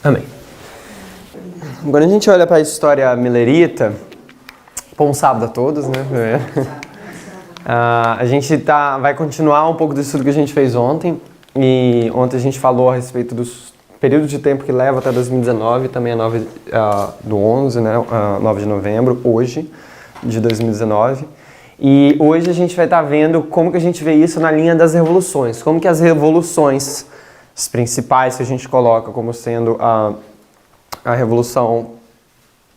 Amém. Quando a gente olha para a história milerita, bom sábado a todos, né? A gente vai continuar um pouco do estudo que a gente fez ontem. E ontem a gente falou a respeito dos períodos de tempo que leva até 2019, também a 9 do 11, né? 9 de novembro, hoje, de 2019. E hoje a gente vai estar vendo como que a gente vê isso na linha das revoluções. Como que as revoluções, as principais que a gente coloca como sendo a Revolução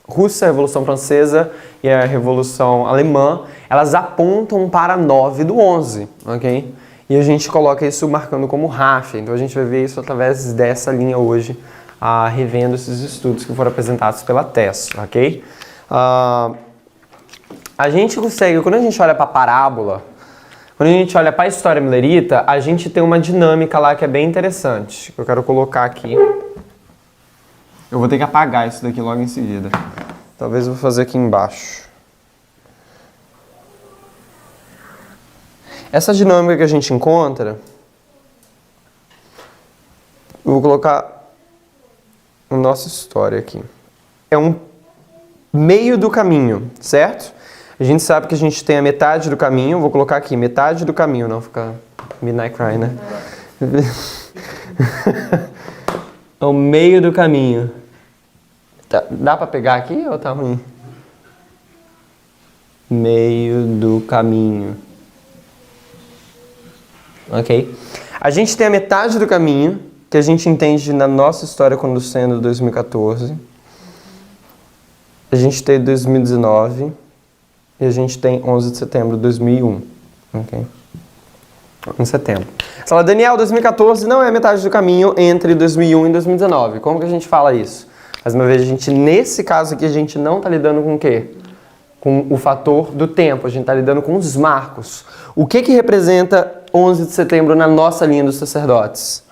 Russa, a Revolução Francesa e a Revolução Alemã, elas apontam para 9 do 11, ok? E a gente coloca isso marcando como ráfia. Então a gente vai ver isso através dessa linha hoje, revendo esses estudos que foram apresentados pela TES, ok? A gente consegue, quando a gente olha para a parábola, quando a gente olha para a história milerita, a gente tem uma dinâmica lá que é bem interessante, que eu quero colocar aqui. Eu vou ter que apagar isso daqui logo em seguida. Talvez eu vou fazer aqui embaixo. Essa dinâmica que a gente encontra, eu vou colocar a nossa história aqui. É um meio do caminho, certo? A gente sabe que a gente tem a metade do caminho, vou colocar aqui, metade do caminho, não ficar Midnight Cry, né? É o meio do caminho. Dá pra pegar aqui ou tá ruim? Meio do caminho. Ok? A gente tem a metade do caminho, que a gente entende na nossa história quando sendo 2014. A gente tem 2019 e a gente tem 11 de setembro de 2001. Ok? Em setembro. Você fala, Daniel, 2014 não é a metade do caminho entre 2001 e 2019. Como que a gente fala isso? Mais uma vez, nesse caso aqui, a gente não está lidando com o quê? Com o fator do tempo. A gente está lidando com os marcos. O que representa 11 de setembro na nossa linha dos sacerdotes?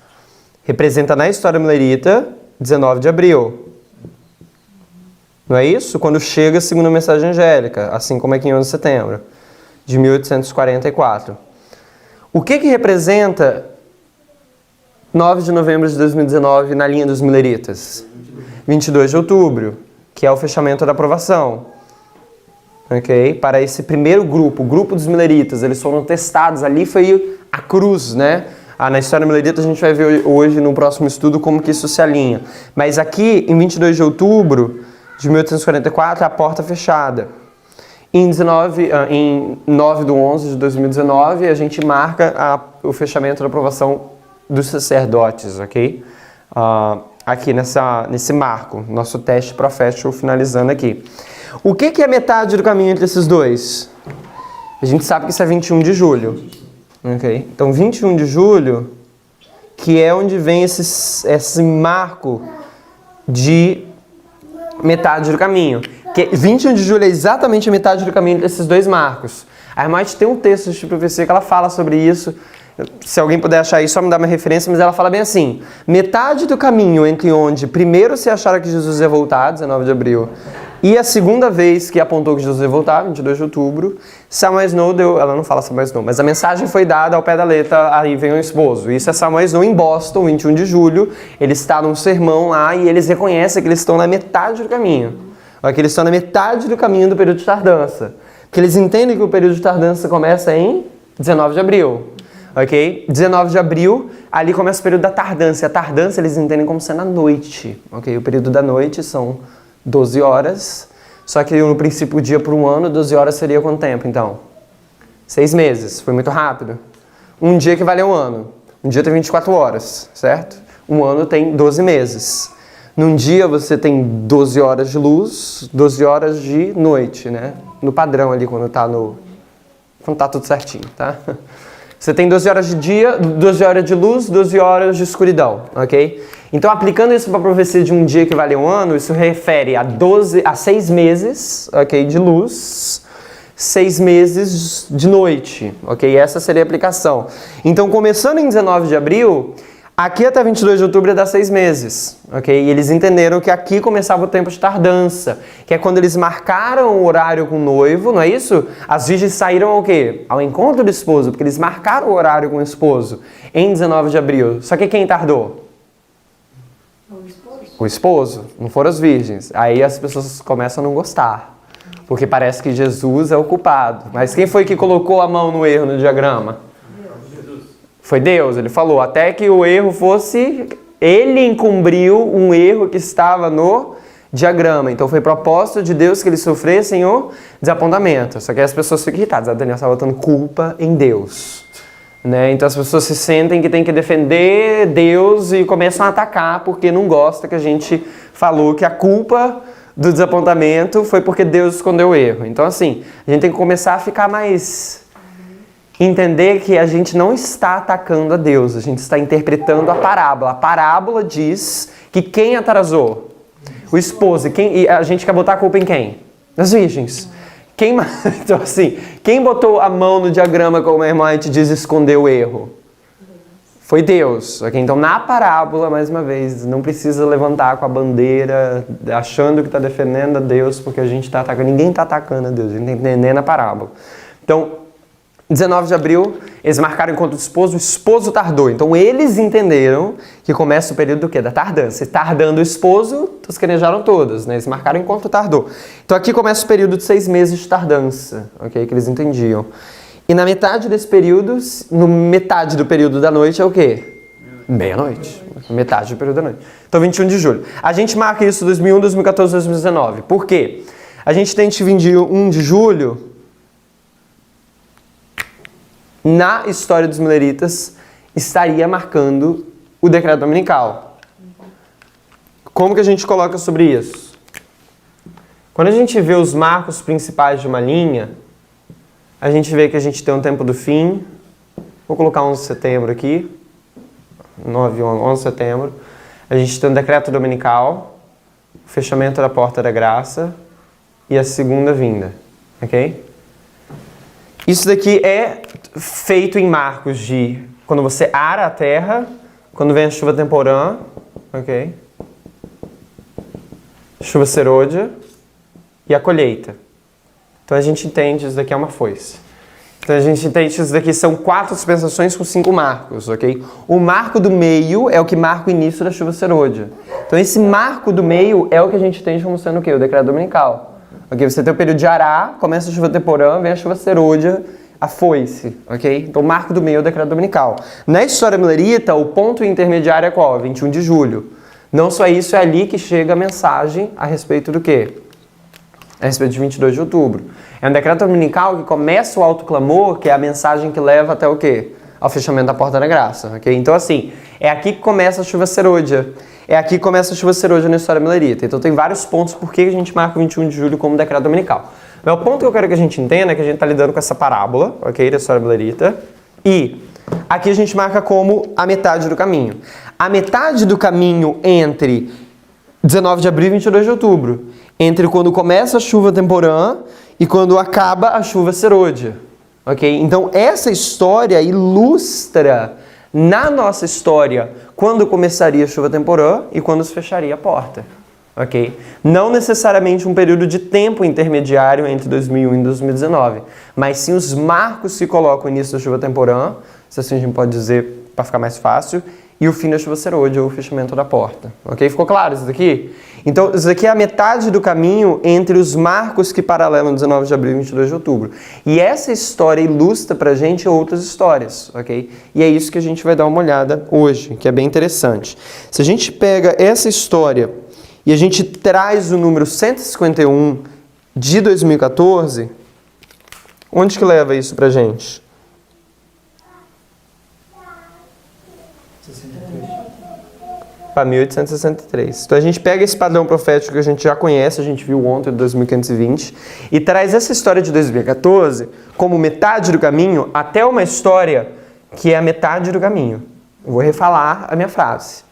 Representa na história milerita 19 de abril. Não é isso? Quando chega a segunda mensagem angélica, assim como aqui em 11 de setembro, de 1844. O que representa 9 de novembro de 2019 na linha dos mileritas? 22 de outubro, que é o fechamento da aprovação. Ok? Para esse primeiro grupo, o grupo dos mileritas, eles foram testados, ali foi a cruz, né? Na história milerita a gente vai ver hoje no próximo estudo como que isso se alinha. Mas aqui, em 22 de outubro de 1844, a porta fechada. Em 9 do 11 de 2019, a gente marca o fechamento da aprovação dos sacerdotes, ok? Aqui nesse marco, nosso teste profético finalizando aqui. O que é metade do caminho entre esses dois? A gente sabe que isso é 21 de julho. Okay? Então, 21 de julho, que é onde vem esse marco de metade do caminho. 21 de julho é exatamente a metade do caminho entre esses dois marcos. A irmã tem um texto de profecia que ela fala sobre isso. Se alguém puder achar isso, só me dá uma referência, mas ela fala bem assim: metade do caminho entre onde primeiro se achara que Jesus ia voltar, 19 de abril, e a segunda vez que apontou que Jesus ia voltar, 22 de outubro, Samuel Snow deu, ela não fala Samuel Snow, mas a mensagem foi dada ao pé da letra, aí vem o esposo. Isso é Samuel Snow em Boston, 21 de julho, ele está num sermão lá e eles reconhecem que eles estão na metade do caminho. Que eles estão na metade do caminho do período de tardança. Que eles entendem que o período de tardança começa em 19 de abril. Ok? 19 de abril, ali começa o período da tardância. A tardância eles entendem como sendo a noite. Ok? O período da noite são 12 horas. Só que no princípio o dia por um ano, 12 horas seria quanto tempo, então? 6 meses. Foi muito rápido. Um dia equivale a um ano. Um dia tem 24 horas, certo? Um ano tem 12 meses. Num dia você tem 12 horas de luz, 12 horas de noite, né? No padrão ali, quando tá tudo certinho, tá? Você tem 12 horas de dia, 12 horas de luz, 12 horas de escuridão, ok? Então, aplicando isso para a profecia de um dia que vale um ano, isso refere a 6 meses, ok, de luz, 6 meses de noite, ok? Essa seria a aplicação. Então, começando em 19 de abril, aqui até 22 de outubro dá 6 meses, ok? E eles entenderam que aqui começava o tempo de tardança, que é quando eles marcaram o horário com o noivo, não é isso? As virgens saíram ao quê? Ao encontro do esposo, porque eles marcaram o horário com o esposo em 19 de abril. Só que quem tardou? O esposo, não foram as virgens. Aí as pessoas começam a não gostar, porque parece que Jesus é o culpado. Mas quem foi que colocou a mão no erro no diagrama? Jesus. Foi Deus, ele falou, até que o erro fosse... Ele encobriu um erro que estava no diagrama. Então foi propósito de Deus que eles sofressem o desapontamento. Só que as pessoas ficam irritadas. A Daniela está botando culpa em Deus. Né? Então as pessoas se sentem que tem que defender Deus e começam a atacar porque não gosta que a gente falou que a culpa do desapontamento foi porque Deus escondeu o erro. Então assim, a gente tem que começar a ficar mais... Entender que a gente não está atacando a Deus, a gente está interpretando a parábola. A parábola diz que quem atrasou? O esposo. E a gente quer botar a culpa em quem? Nas virgens. Então assim, quem botou a mão no diagrama, como a irmã a gente diz, escondeu o erro? Foi Deus. Okay? Então na parábola, mais uma vez, não precisa levantar com a bandeira, achando que está defendendo a Deus, porque a gente está atacando. Ninguém está atacando a Deus, a gente está entendendo a parábola. Então... 19 de abril, eles marcaram o encontro do esposo, o esposo tardou. Então eles entenderam que começa o período do quê? Da tardança. E tardando o esposo, tosquenejaram todas, né? Eles marcaram o encontro, tardou. Então aqui começa o período de 6 meses de tardança, ok? Que eles entendiam. E na metade desse período, no metade do período da noite é o quê? Meia-noite. Metade do período da noite. Então 21 de julho. A gente marca isso 2001, 2014, 2019. Por quê? A gente tem 21 de julho... na história dos mileritas, estaria marcando o decreto dominical. Como que a gente coloca sobre isso? Quando a gente vê os marcos principais de uma linha, a gente vê que a gente tem um tempo do fim, vou colocar 11 de setembro aqui, 11 de setembro, a gente tem um decreto dominical, o fechamento da porta da graça e a segunda vinda, ok? Isso daqui é feito em marcos de quando você ara a terra, quando vem a chuva temporã, ok? Chuva serôdia e a colheita. Então a gente entende isso daqui é uma foice. Então a gente entende que isso daqui são 4 dispensações com 5 marcos, ok? O marco do meio é o que marca o início da chuva serôdia. Então esse marco do meio é o que a gente entende como sendo o quê? O decreto dominical. Ok, você tem o período de Ará, começa a chuva temporã, vem a chuva serôdia, a foice, ok? Então o marco do meio é o decreto dominical. Na história milerita, o ponto intermediário é qual? 21 de julho. Não só isso, é ali que chega a mensagem a respeito do quê? A respeito de 22 de outubro. É um decreto dominical que começa o autoclamor, que é a mensagem que leva até o quê? Ao fechamento da porta da graça, ok? Então assim, é aqui que começa a chuva serôdia. É aqui que começa a chuva serôdia na história milerita. Então tem vários pontos por que a gente marca o 21 de julho como decreto dominical. Mas o ponto que eu quero que a gente entenda é que a gente está lidando com essa parábola, ok? Da história milerita. E aqui a gente marca como a metade do caminho. A metade do caminho entre 19 de abril e 22 de outubro. Entre quando começa a chuva temporã e quando acaba a chuva serôdia. Ok? Então essa história ilustra na nossa história quando começaria a chuva temporã e quando se fecharia a porta. Ok? Não necessariamente um período de tempo intermediário entre 2001 e 2019, mas sim os marcos que colocam o início da chuva temporã, se assim a gente pode dizer para ficar mais fácil, e o fim da chuva serôdia, ou o fechamento da porta. Ok? Ficou claro isso daqui? Então, isso aqui é a metade do caminho entre os marcos que paralelam 19 de abril e 22 de outubro. E essa história ilustra pra gente outras histórias, ok? E é isso que a gente vai dar uma olhada hoje, que é bem interessante. Se a gente pega essa história e a gente traz o número 151 de 2014, onde que leva isso pra gente? Para 1863. Então a gente pega esse padrão profético que a gente já conhece, a gente viu ontem, de 2520, e traz essa história de 2014 como metade do caminho até uma história que é a metade do caminho. Eu vou refalar a minha frase.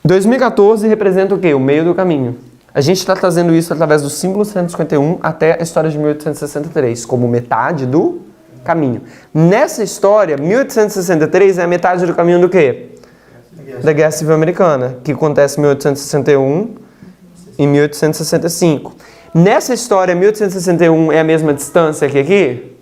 2014 representa o quê? O meio do caminho. A gente está trazendo isso através do símbolo 151 até a história de 1863, como metade do caminho. Nessa história, 1863 é a metade do caminho do quê? Da Guerra Civil Americana, que acontece em 1861 e 1865. Nessa história, 1861 é a mesma distância que aqui?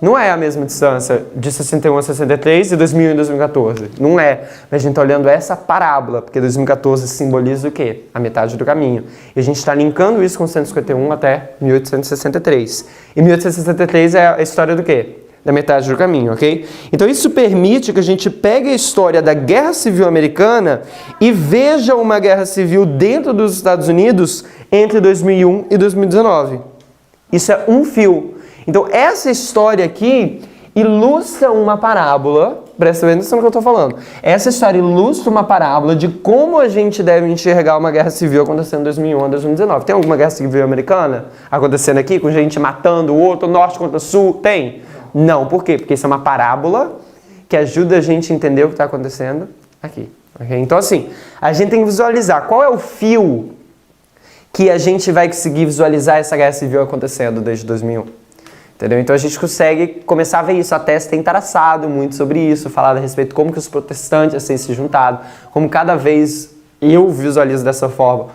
Não é a mesma distância de 61 a 63 e 2001 e 2014. Não é. Mas a gente está olhando essa parábola, porque 2014 simboliza o quê? A metade do caminho. E a gente está linkando isso com 151 até 1863. E 1863 é a história do quê? Da metade do caminho, ok? Então isso permite que a gente pegue a história da Guerra Civil Americana e veja uma guerra civil dentro dos Estados Unidos entre 2001 e 2019. Isso é um fio. Então, essa história aqui ilustra uma parábola, presta atenção no que eu estou falando. Essa história ilustra uma parábola de como a gente deve enxergar uma guerra civil acontecendo em 2001 a 2019. Tem alguma guerra civil americana acontecendo aqui, com gente matando o outro, norte contra sul? Tem? Não. Por quê? Porque isso é uma parábola que ajuda a gente a entender o que está acontecendo aqui. Okay? Então, assim, a gente tem que visualizar qual é o fio que a gente vai conseguir visualizar essa guerra civil acontecendo desde 2001. Entendeu? Então a gente consegue começar a ver isso. A Tess tem traçado muito sobre isso, falado a respeito de como que os protestantes têm se juntado, como cada vez eu visualizo dessa forma.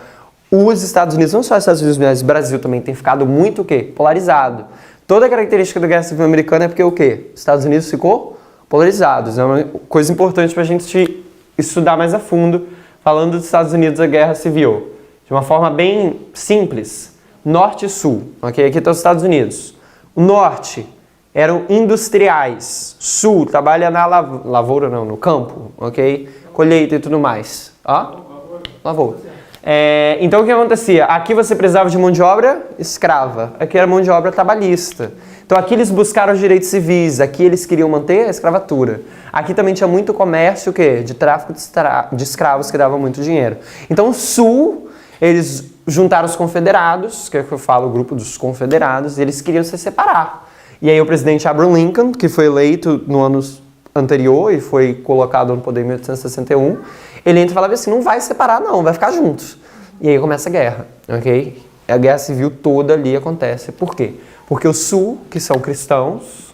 Os Estados Unidos, não só os Estados Unidos, mas o Brasil também tem ficado muito o quê? Polarizado. Toda a característica da Guerra Civil Americana é porque o quê? Os Estados Unidos ficou polarizados. É uma coisa importante para a gente estudar mais a fundo, falando dos Estados Unidos da Guerra Civil. De uma forma bem simples. Norte e Sul. Okay? Aqui estão os Estados Unidos. O norte eram industriais, sul trabalha na lavoura, não, no campo, ok? Colheita e tudo mais. Lavoura. Então o que acontecia? Aqui você precisava de mão de obra escrava, aqui era mão de obra trabalhista. Então aqui eles buscaram os direitos civis, aqui eles queriam manter a escravatura. Aqui também tinha muito comércio, o quê? De tráfico de escravos que dava muito dinheiro. Então o sul, eles juntaram os confederados, que é o que eu falo, o grupo dos confederados, e eles queriam se separar. E aí o presidente Abraham Lincoln, que foi eleito no ano anterior e foi colocado no poder em 1861, ele entra e fala assim, não vai separar não, vai ficar juntos. E aí começa a guerra, ok? A guerra civil toda ali acontece. Por quê? Porque o sul, que são cristãos,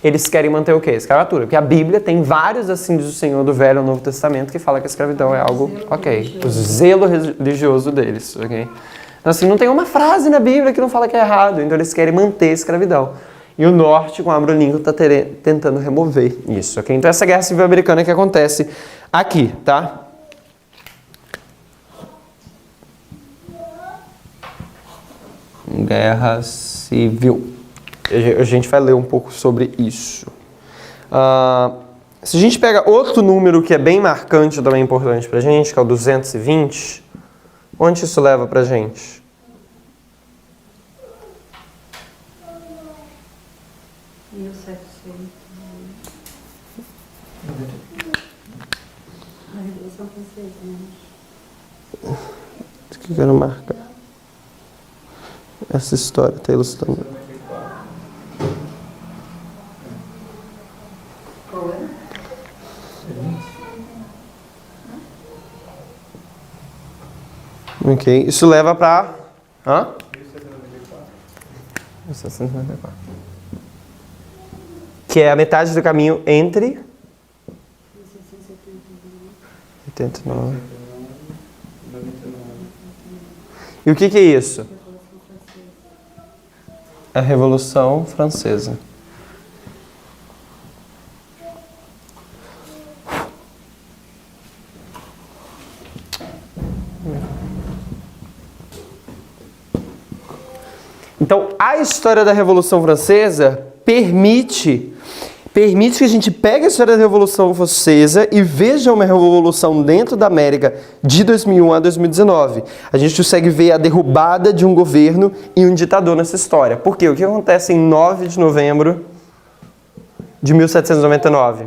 eles querem manter o quê? Escravatura. Porque a Bíblia tem vários assim do Senhor do Velho e Novo Testamento que fala que a escravidão é algo ok. O zelo religioso deles, ok? Então assim, não tem uma frase na Bíblia que não fala que é errado. Então eles querem manter a escravidão. E o norte, com Abraham Lincoln, está tentando remover isso, ok? Então essa guerra civil americana que acontece aqui, tá? Guerra civil. A gente vai ler um pouco sobre isso. Se a gente pega outro número que é bem marcante, também importante pra gente, que é o 220, onde isso leva pra gente? A Revolução Francesa, né? O que eu quero marcar? Essa história está ilustrando. Qual é? Ok, isso leva para... 1794. Que é a metade do caminho entre... 89. E o que é isso? A Revolução Francesa. Então, a história da Revolução Francesa permite que a gente pegue a história da Revolução Francesa e veja uma revolução dentro da América de 2001 a 2019. A gente consegue ver a derrubada de um governo e um ditador nessa história. Por quê? O que acontece em 9 de novembro de 1799?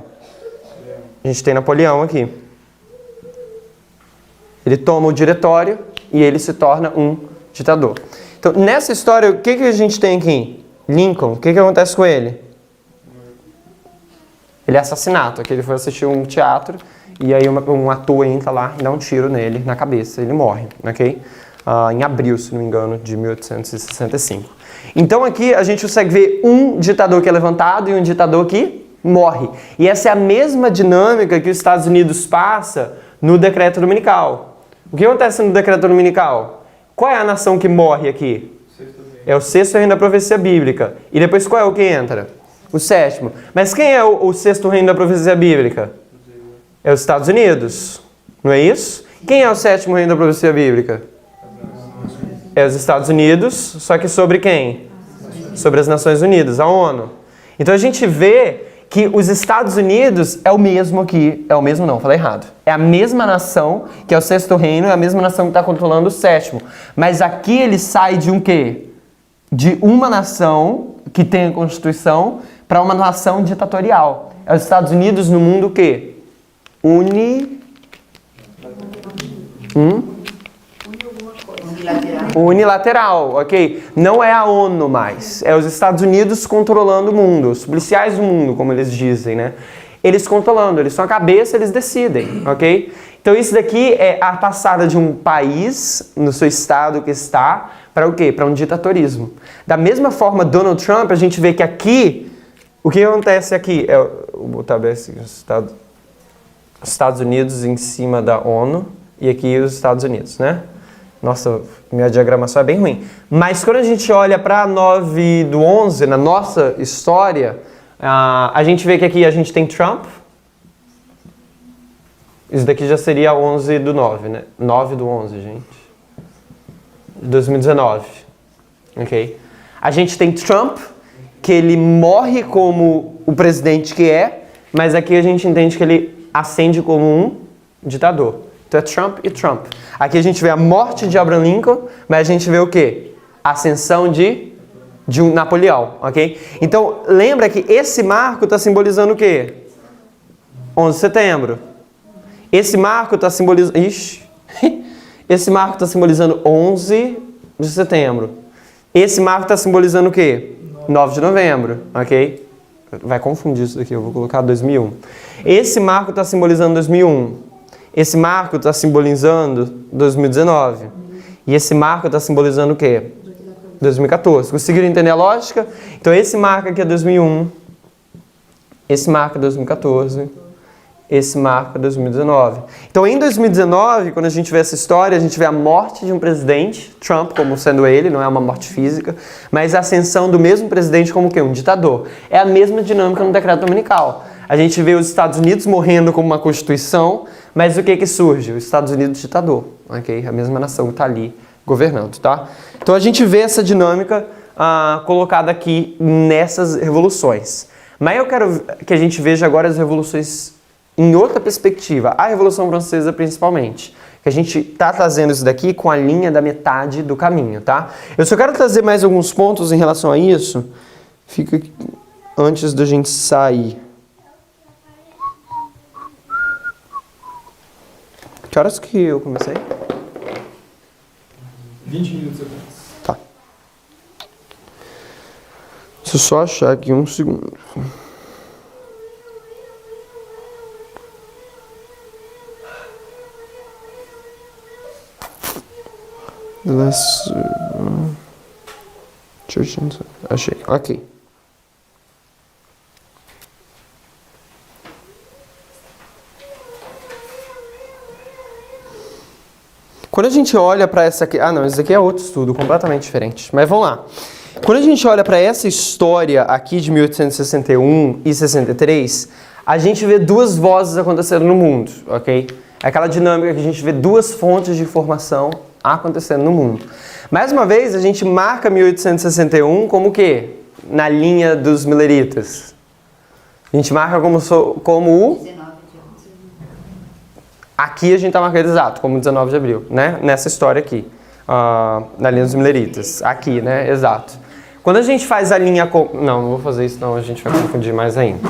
A gente tem Napoleão aqui. Ele toma o diretório e ele se torna um ditador. Então, nessa história, o que a gente tem aqui? Lincoln, o que acontece com ele? Ele é assassinato, que ele foi assistir um teatro e aí um ator entra lá e dá um tiro nele na cabeça, ele morre, ok? Em abril, se não me engano, de 1865. Então aqui a gente consegue ver um ditador que é levantado e um ditador que morre. E essa é a mesma dinâmica que os Estados Unidos passa no decreto dominical. O que acontece no decreto dominical? Qual é a nação que morre aqui? É o sexto reino da profecia bíblica. E depois qual é o que entra? O sétimo. Mas quem é o sexto reino da profecia bíblica? É os Estados Unidos. Não é isso? Quem é o sétimo reino da profecia bíblica? É os Estados Unidos, só que sobre quem? Sobre as Nações Unidas, a ONU. Então a gente vê que os Estados Unidos é o mesmo aqui. É o mesmo não, falei errado. É a mesma nação, que é o sexto reino, é a mesma nação que está controlando o sétimo. Mas aqui ele sai de um quê? De uma nação que tem a Constituição para uma nação ditatorial. É os Estados Unidos no mundo o quê? Unilateral, ok? Não é a ONU mais. É os Estados Unidos controlando o mundo. Os policiais do mundo, como eles dizem, né? Eles controlando, eles são a cabeça, eles decidem, ok? Então isso daqui é a passada de um país, no seu estado que está, para o quê? Para um ditatorismo. Da mesma forma, Donald Trump, a gente vê que aqui, o que acontece aqui? Vou botar bem assim, os Estados Unidos em cima da ONU e aqui os Estados Unidos, né? Nossa, minha diagramação é bem ruim. Mas quando a gente olha para 9/11, na nossa história, a gente vê que aqui a gente tem Trump. Isso daqui já seria 11/9, né? 9/11, gente. 2019. Ok? A gente tem Trump, que ele morre como o presidente que é, mas aqui a gente entende que ele ascende como um ditador. Então é Trump e Trump. Aqui a gente vê a morte de Abraham Lincoln, mas a gente vê o quê? A ascensão de um Napoleão, ok? Então lembra que esse marco está simbolizando o quê? 11 de setembro. Esse marco está simbolizando... Esse marco está simbolizando 11 de setembro. Esse marco está simbolizando o quê? 9 de novembro, ok? Vai confundir isso daqui, eu vou colocar 2001. Esse marco está simbolizando 2001. Esse marco está simbolizando 2019. E esse marco está simbolizando o quê? 2014. Conseguiram entender a lógica? Então esse marco aqui é 2001. Esse marco é 2014. Esse marco é 2019. Então em 2019, quando a gente vê essa história, a gente vê a morte de um presidente, Trump como sendo ele, não é uma morte física, mas a ascensão do mesmo presidente como o quê? Um ditador. É a mesma dinâmica no decreto dominical. A gente vê os Estados Unidos morrendo como uma constituição, mas o que surge? Os Estados Unidos ditador, ok? A mesma nação que está ali governando, tá? Então a gente vê essa dinâmica colocada aqui nessas revoluções. Mas eu quero que a gente veja agora as revoluções em outra perspectiva. A Revolução Francesa principalmente. Que a gente está trazendo isso daqui com a linha da metade do caminho, tá? Eu só quero trazer mais alguns pontos em relação a isso. Fica aqui, antes da gente sair. Que horas que eu comecei? 20 minutos atrás. Tá. Deixa eu só achar aqui um segundo. The last church. Achei. Ok. Quando a gente olha para essa aqui... Ah, não, esse aqui é outro estudo, completamente diferente. Mas vamos lá. Quando a gente olha para essa história aqui de 1861 e 63, a gente vê duas vozes acontecendo no mundo, ok? É aquela dinâmica que a gente vê duas fontes de informação acontecendo no mundo. Mais uma vez, a gente marca 1861 como o quê? Na linha dos mileritas. A gente marca como o... Aqui a gente está marcando exato, como 19 de abril, né? Nessa história aqui, na linha dos mileritas. Aqui, né? Exato. Quando a gente faz a linha... Não vou fazer isso, não. A gente vai confundir mais ainda.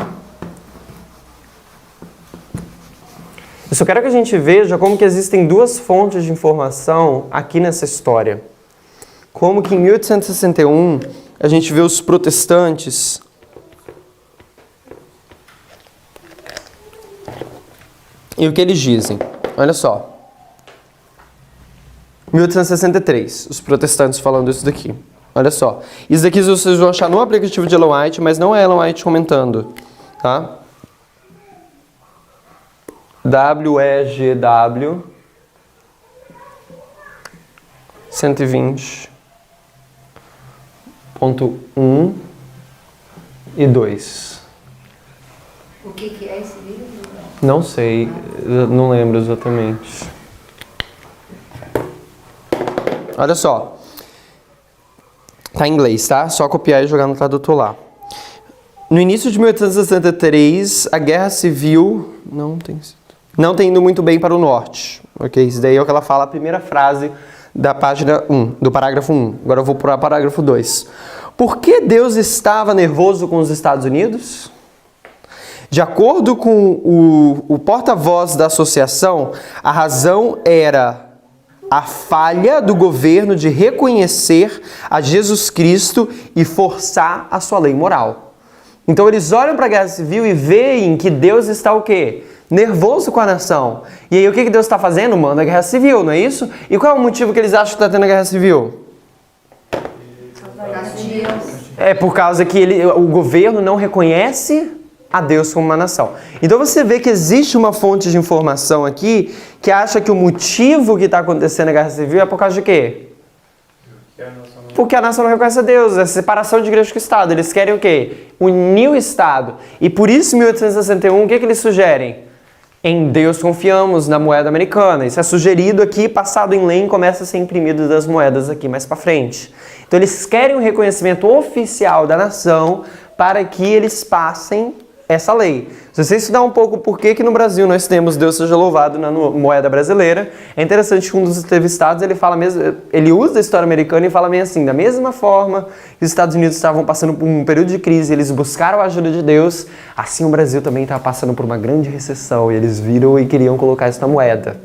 Eu só quero que a gente veja como que existem duas fontes de informação aqui nessa história. Como que em 1861 a gente vê os protestantes... E o que eles dizem? Olha só. 1863, os protestantes falando isso daqui. Olha só. Isso daqui vocês vão achar no aplicativo de Ellen White, mas não é Ellen White comentando. Tá? WEGW 120 ponto 1 e 2. O que é esse livro? Não sei, eu não lembro exatamente. Olha só. Tá em inglês, tá? Só copiar e jogar no tradutor lá. No início de 1863, a guerra civil não tem indo muito bem para o norte. Ok? Isso daí é o que ela fala, a primeira frase da página 1, do parágrafo 1. Agora eu vou para o parágrafo 2. Por que Deus estava nervoso com os Estados Unidos? De acordo com o porta-voz da associação, a razão era a falha do governo de reconhecer a Jesus Cristo e forçar a sua lei moral. Então eles olham para a guerra civil e veem que Deus está o quê? Nervoso com a nação. E aí o que Deus está fazendo? Manda a guerra civil, não é isso? E qual é o motivo que eles acham que está tendo a guerra civil? É por causa que o governo não reconhece a Deus como uma nação. Então você vê que existe uma fonte de informação aqui que acha que o motivo que está acontecendo na guerra civil é por causa de quê? Porque a nação não reconhece a Deus, a separação de igreja com o Estado. Eles querem o quê? Unir o Estado. E por isso, em 1861, o que eles sugerem? Em Deus confiamos, na moeda americana. Isso é sugerido aqui, passado em lei, começa a ser imprimido das moedas aqui mais para frente. Então eles querem um reconhecimento oficial da nação para que eles passem essa lei. Se você estudar um pouco por que no Brasil nós temos Deus seja louvado na moeda brasileira, é interessante que um dos entrevistados ele usa a história americana e fala bem assim, da mesma forma que os Estados Unidos estavam passando por um período de crise, eles buscaram a ajuda de Deus, assim o Brasil também estava passando por uma grande recessão e eles viram e queriam colocar isso na moeda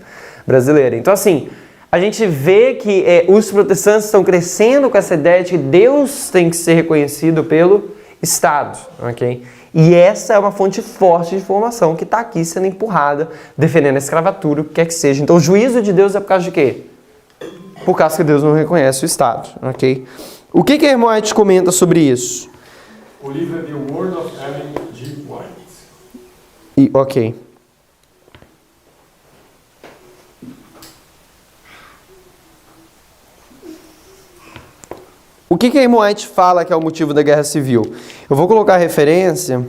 brasileira. Então assim, a gente vê que os protestantes estão crescendo com essa ideia de que Deus tem que ser reconhecido pelo Estado, ok? E essa é uma fonte forte de informação que está aqui sendo empurrada, defendendo a escravatura, o que quer que seja. Então o juízo de Deus é por causa de quê? Por causa que Deus não reconhece o Estado, ok? O que a irmã White comenta sobre isso? O livro é The Word of Ellen G. White. Ok. O que a irmã White fala que é o motivo da guerra civil? Eu vou colocar a referência.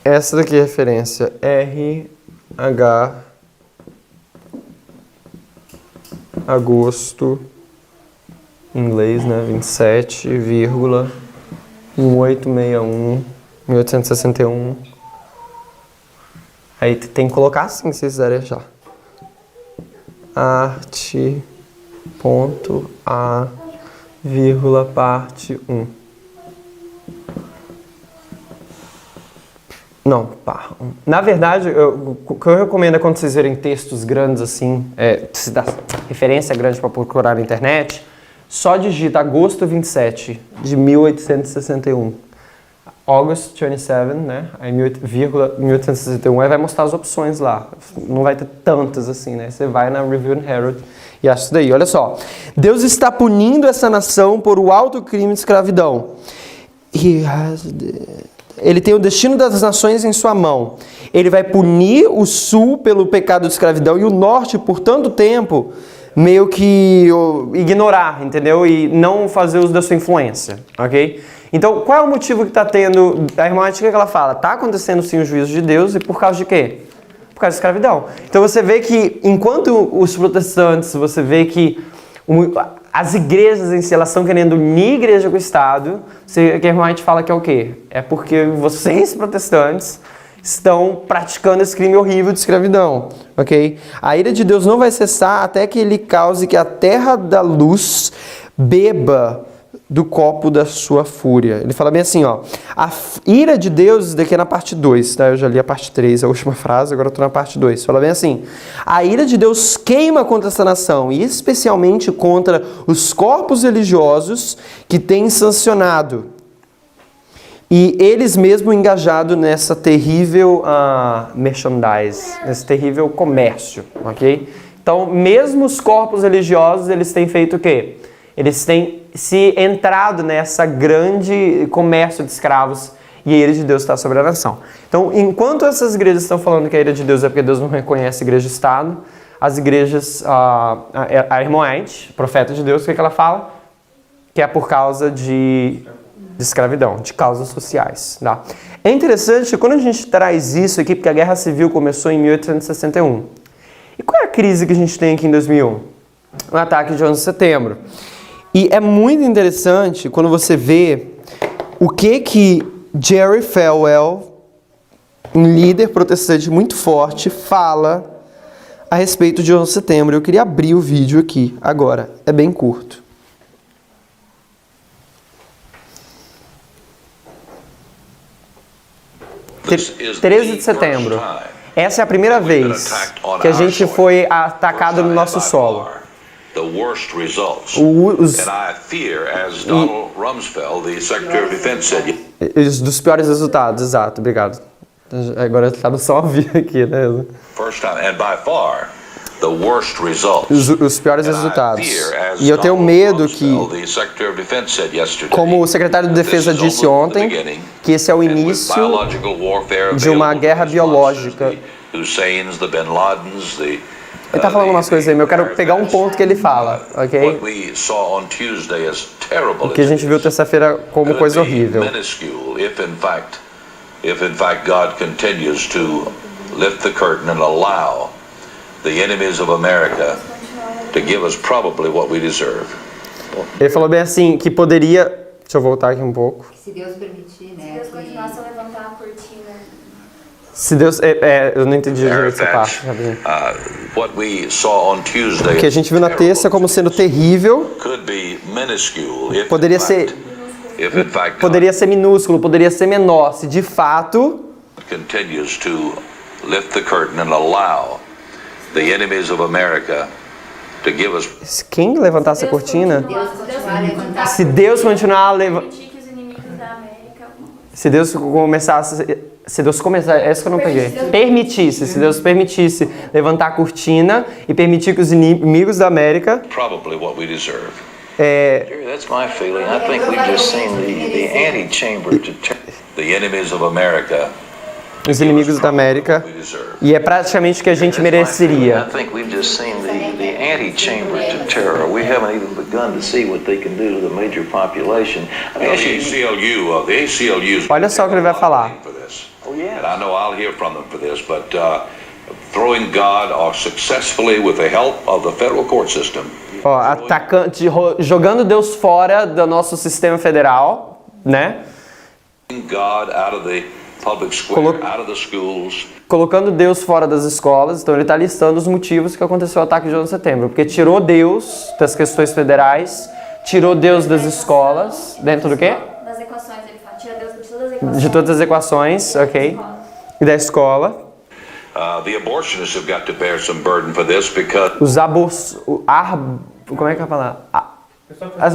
Essa daqui é a referência. RH agosto, em inglês, né? 27,1861, 1861. Aí tem que colocar assim, se vocês quiserem achar. Arte, ponto, A, vírgula, parte 1. Não, pá. Na verdade, o que eu recomendo é quando vocês verem textos grandes assim, se dá referência grande para procurar na internet, só digita agosto 27 de 1861. August 27, né? Aí 1861, aí vai mostrar as opções lá. Não vai ter tantas assim, né? Você vai na Review and Herald e acha isso daí. Olha só. Deus está punindo essa nação por o alto crime de escravidão. Ele tem o destino das nações em sua mão. Ele vai punir o sul pelo pecado de escravidão e o norte por tanto tempo meio que ignorar, entendeu? E não fazer uso da sua influência, ok? Então, qual é o motivo que está tendo... A irmã Ética que ela fala, está acontecendo sim o juízo de Deus e por causa de quê? Por causa da escravidão. Então você vê que, enquanto os protestantes, você vê que as igrejas em si, elas estão querendo unir a igreja com o Estado, que a irmã White fala que é o quê? É porque vocês, protestantes, estão praticando esse crime horrível de escravidão, ok? A ira de Deus não vai cessar até que ele cause que a terra da luz beba do copo da sua fúria. Ele fala bem assim, ó. A ira de Deus, daqui é na parte 2, tá? Eu já li a parte 3, a última frase, agora eu tô na parte 2. Fala bem assim. A ira de Deus queima contra essa nação, e especialmente contra os corpos religiosos que têm sancionado. E eles mesmo engajados nessa terrível merchandise, nesse terrível comércio, ok? Então, mesmo os corpos religiosos, eles têm feito o quê? Eles têm se entrado nessa grande comércio de escravos e a ira de Deus está sobre a nação. Então, enquanto essas igrejas estão falando que a ira de Deus é porque Deus não reconhece a igreja e Estado, as igrejas, a irmã White, profeta de Deus, o que ela fala? Que é por causa de escravidão, de causas sociais. Tá? É interessante quando a gente traz isso aqui, porque a Guerra Civil começou em 1861. E qual é a crise que a gente tem aqui em 2001? O ataque de 11 de setembro. E é muito interessante quando você vê o que Jerry Falwell, um líder protestante muito forte, fala a respeito de 11 de setembro. Eu queria abrir o vídeo aqui agora, é bem curto. This is 13 the de setembro. first time Essa é a primeira vez que a gente foi atacado no nosso solo. The worst results. Os And I fear, as Donald Rumsfeld, the Secretary of Defense, said, dos piores resultados, exato, obrigado. Agora está no som ao vivo aqui, né? first time, and by far, the worst results. Os piores And I resultados. fear, as E eu tenho Donald medo que, Rumsfeld, the Secretary of Defense, said yesterday, como o secretário de Defesa this is disse only the ontem, beginning, que esse é o and with início biological warfare de uma available guerra to biológica. responses, the Husseins, the Bin Ladens, the Ele tá falando umas coisas aí, mas eu quero pegar um ponto que ele fala, ok? What we saw on Tuesday is terrible. O que a gente viu terça-feira como coisa horrível. Minuscule, if in fact God continues to lift the curtain and allow the enemies of America to give us probably what we deserve. Ele falou bem assim, que poderia... Deixa eu voltar aqui um pouco. Se Deus permitir, né? Se Deus que- continuasse a levantar a cortina. Se Deus... eu não entendi direito essa parte. rapidinho. What we saw on Tuesday O que a gente viu na terça como sendo terrível, could be minuscule if poderia in ser... fact, if in fact God Poderia ser minúsculo, poderia ser menor, se de fato continues to lift the curtain and allow the enemies of America to give us quem levantasse a cortina, Deus continuar a levantar. se Deus continuar a levantar, Permitir que os inimigos da América. se Deus começar, essa que eu não peguei, se Deus permitisse levantar a cortina e permitir que os inimigos da América, probably what we deserve. Jerry, that's my feeling. I think we've just seen the antechamber to The enemies of America os inimigos da América, we deserve. e é praticamente o que a gente I mereceria. think we've just seen the antechamber to terror. We haven't even begun to see what they can do to the major population. I mean, The ACLU. Olha só o que ele vai falar. For this. Oh, yeah. And I know I'll hear from them for this, but throwing God successfully with the help of the federal court system. Ó, jogando Deus fora do nosso sistema federal, né? God out of the public square, out of the schools. Colocando Deus fora das escolas, então ele está listando os motivos que aconteceu o ataque de 11 de setembro, porque tirou Deus das questões federais, tirou Deus das escolas, dentro do quê? Das equações, ele fala. Tira Deus de todas as equações. De todas as equações, ok? E da escola. The abortionists have got to bear some burden for this because Como é que é a palavra?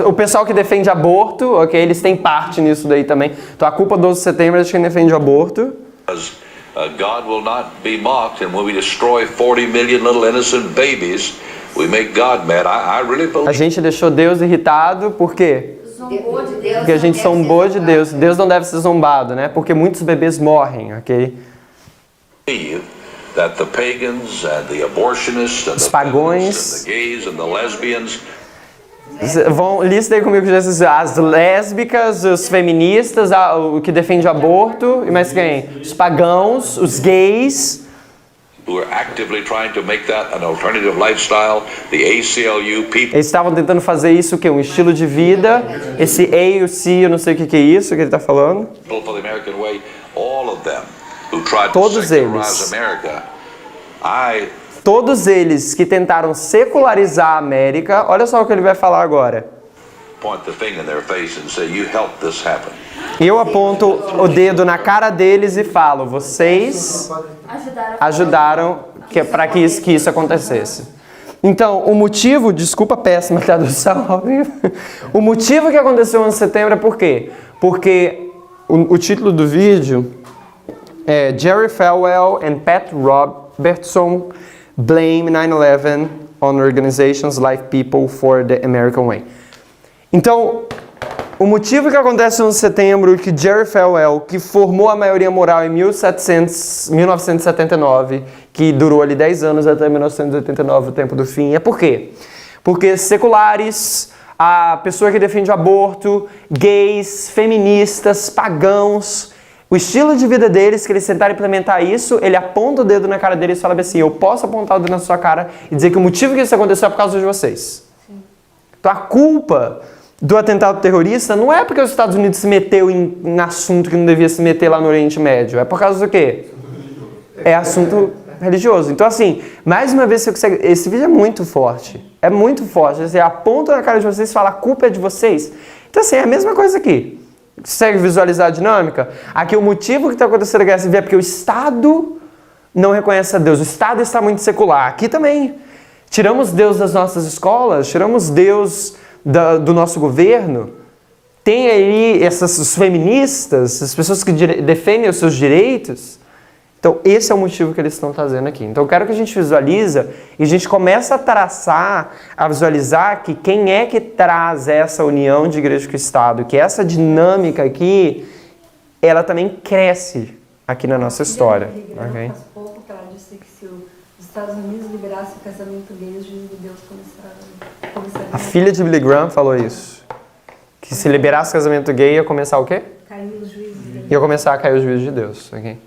O pessoal que defende aborto, ok? Eles têm parte nisso daí também. Então a culpa do 11 de setembro é de quem defende aborto. God will not be mocked, and when we destroy 40 million little innocent babies, we make God mad. I really A believe gente deixou Deus irritado, por quê? Zombou de Deus. Porque a gente zombou de Deus. Deus não deve ser zombado, né? Porque muitos bebês morrem, ok? that the pagans and the abortionists and Os the pagões. feminists and the gays and the lesbians Lista aí comigo Jesus, as lésbicas, os feministas, o que defende aborto, e mais quem? Os pagãos, os gays, who are actively trying to make that an alternative lifestyle, the ACLU people eles estavam tentando fazer isso, o quê? Um estilo de vida, esse A, o C, eu não sei o que é isso que ele está falando. for the American way, all of them who tried to Todos secularize eles. America. Todos eles que tentaram secularizar a América, olha só o que ele vai falar agora. Point the finger in their face and say, you helped this happen. Eu aponto o dedo na cara deles e falo, vocês ajudaram para que isso acontecesse. Então, o motivo, desculpa a péssima tradução ao vivo, o motivo que aconteceu no 11 de setembro é por quê? Porque o título do vídeo é Jerry Falwell and Pat Robertson blame 9/11 on organizations like People for the American Way. Então, o motivo que acontece no 11 de setembro é que Jerry Falwell, que formou a maioria moral em 1979, que durou ali 10 anos até 1989, o tempo do fim. É por quê? Porque seculares, a pessoa que defende o aborto, gays, feministas, pagãos, o estilo de vida deles, que eles tentaram implementar isso, ele aponta o dedo na cara deles e fala assim, eu posso apontar o dedo na sua cara e dizer que o motivo que isso aconteceu é por causa de vocês. Então a culpa do atentado terrorista não é porque os Estados Unidos se meteu em assunto que não devia se meter lá no Oriente Médio. É por causa do quê? É assunto religioso. Então assim, mais uma vez você consegue... Esse vídeo é muito forte. É muito forte. Você aponta na cara de vocês e fala, a culpa é de vocês. Então assim, é a mesma coisa aqui. Consegue visualizar a dinâmica? Aqui o motivo que está acontecendo a guerra civil é porque o Estado não reconhece a Deus. O Estado está muito secular. Aqui também. Tiramos Deus das nossas escolas, tiramos Deus do nosso governo. Tem aí os feministas, as pessoas que defendem os seus direitos. Então esse é o motivo que eles estão trazendo aqui. Então eu quero que a gente visualize e a gente comece a traçar, a visualizar que quem é que traz essa união de igreja com o Estado, que essa dinâmica aqui, ela também cresce aqui na nossa história. Okay? Faz pouco que ela disse que se os Estados Unidos liberassem o casamento gay, os juízes de Deus começariam A filha de Billy Graham falou isso. Que se liberasse o casamento gay, ia começar o quê? cair os juízes de Deus. Ia começar a cair os juízes de Deus. Okay?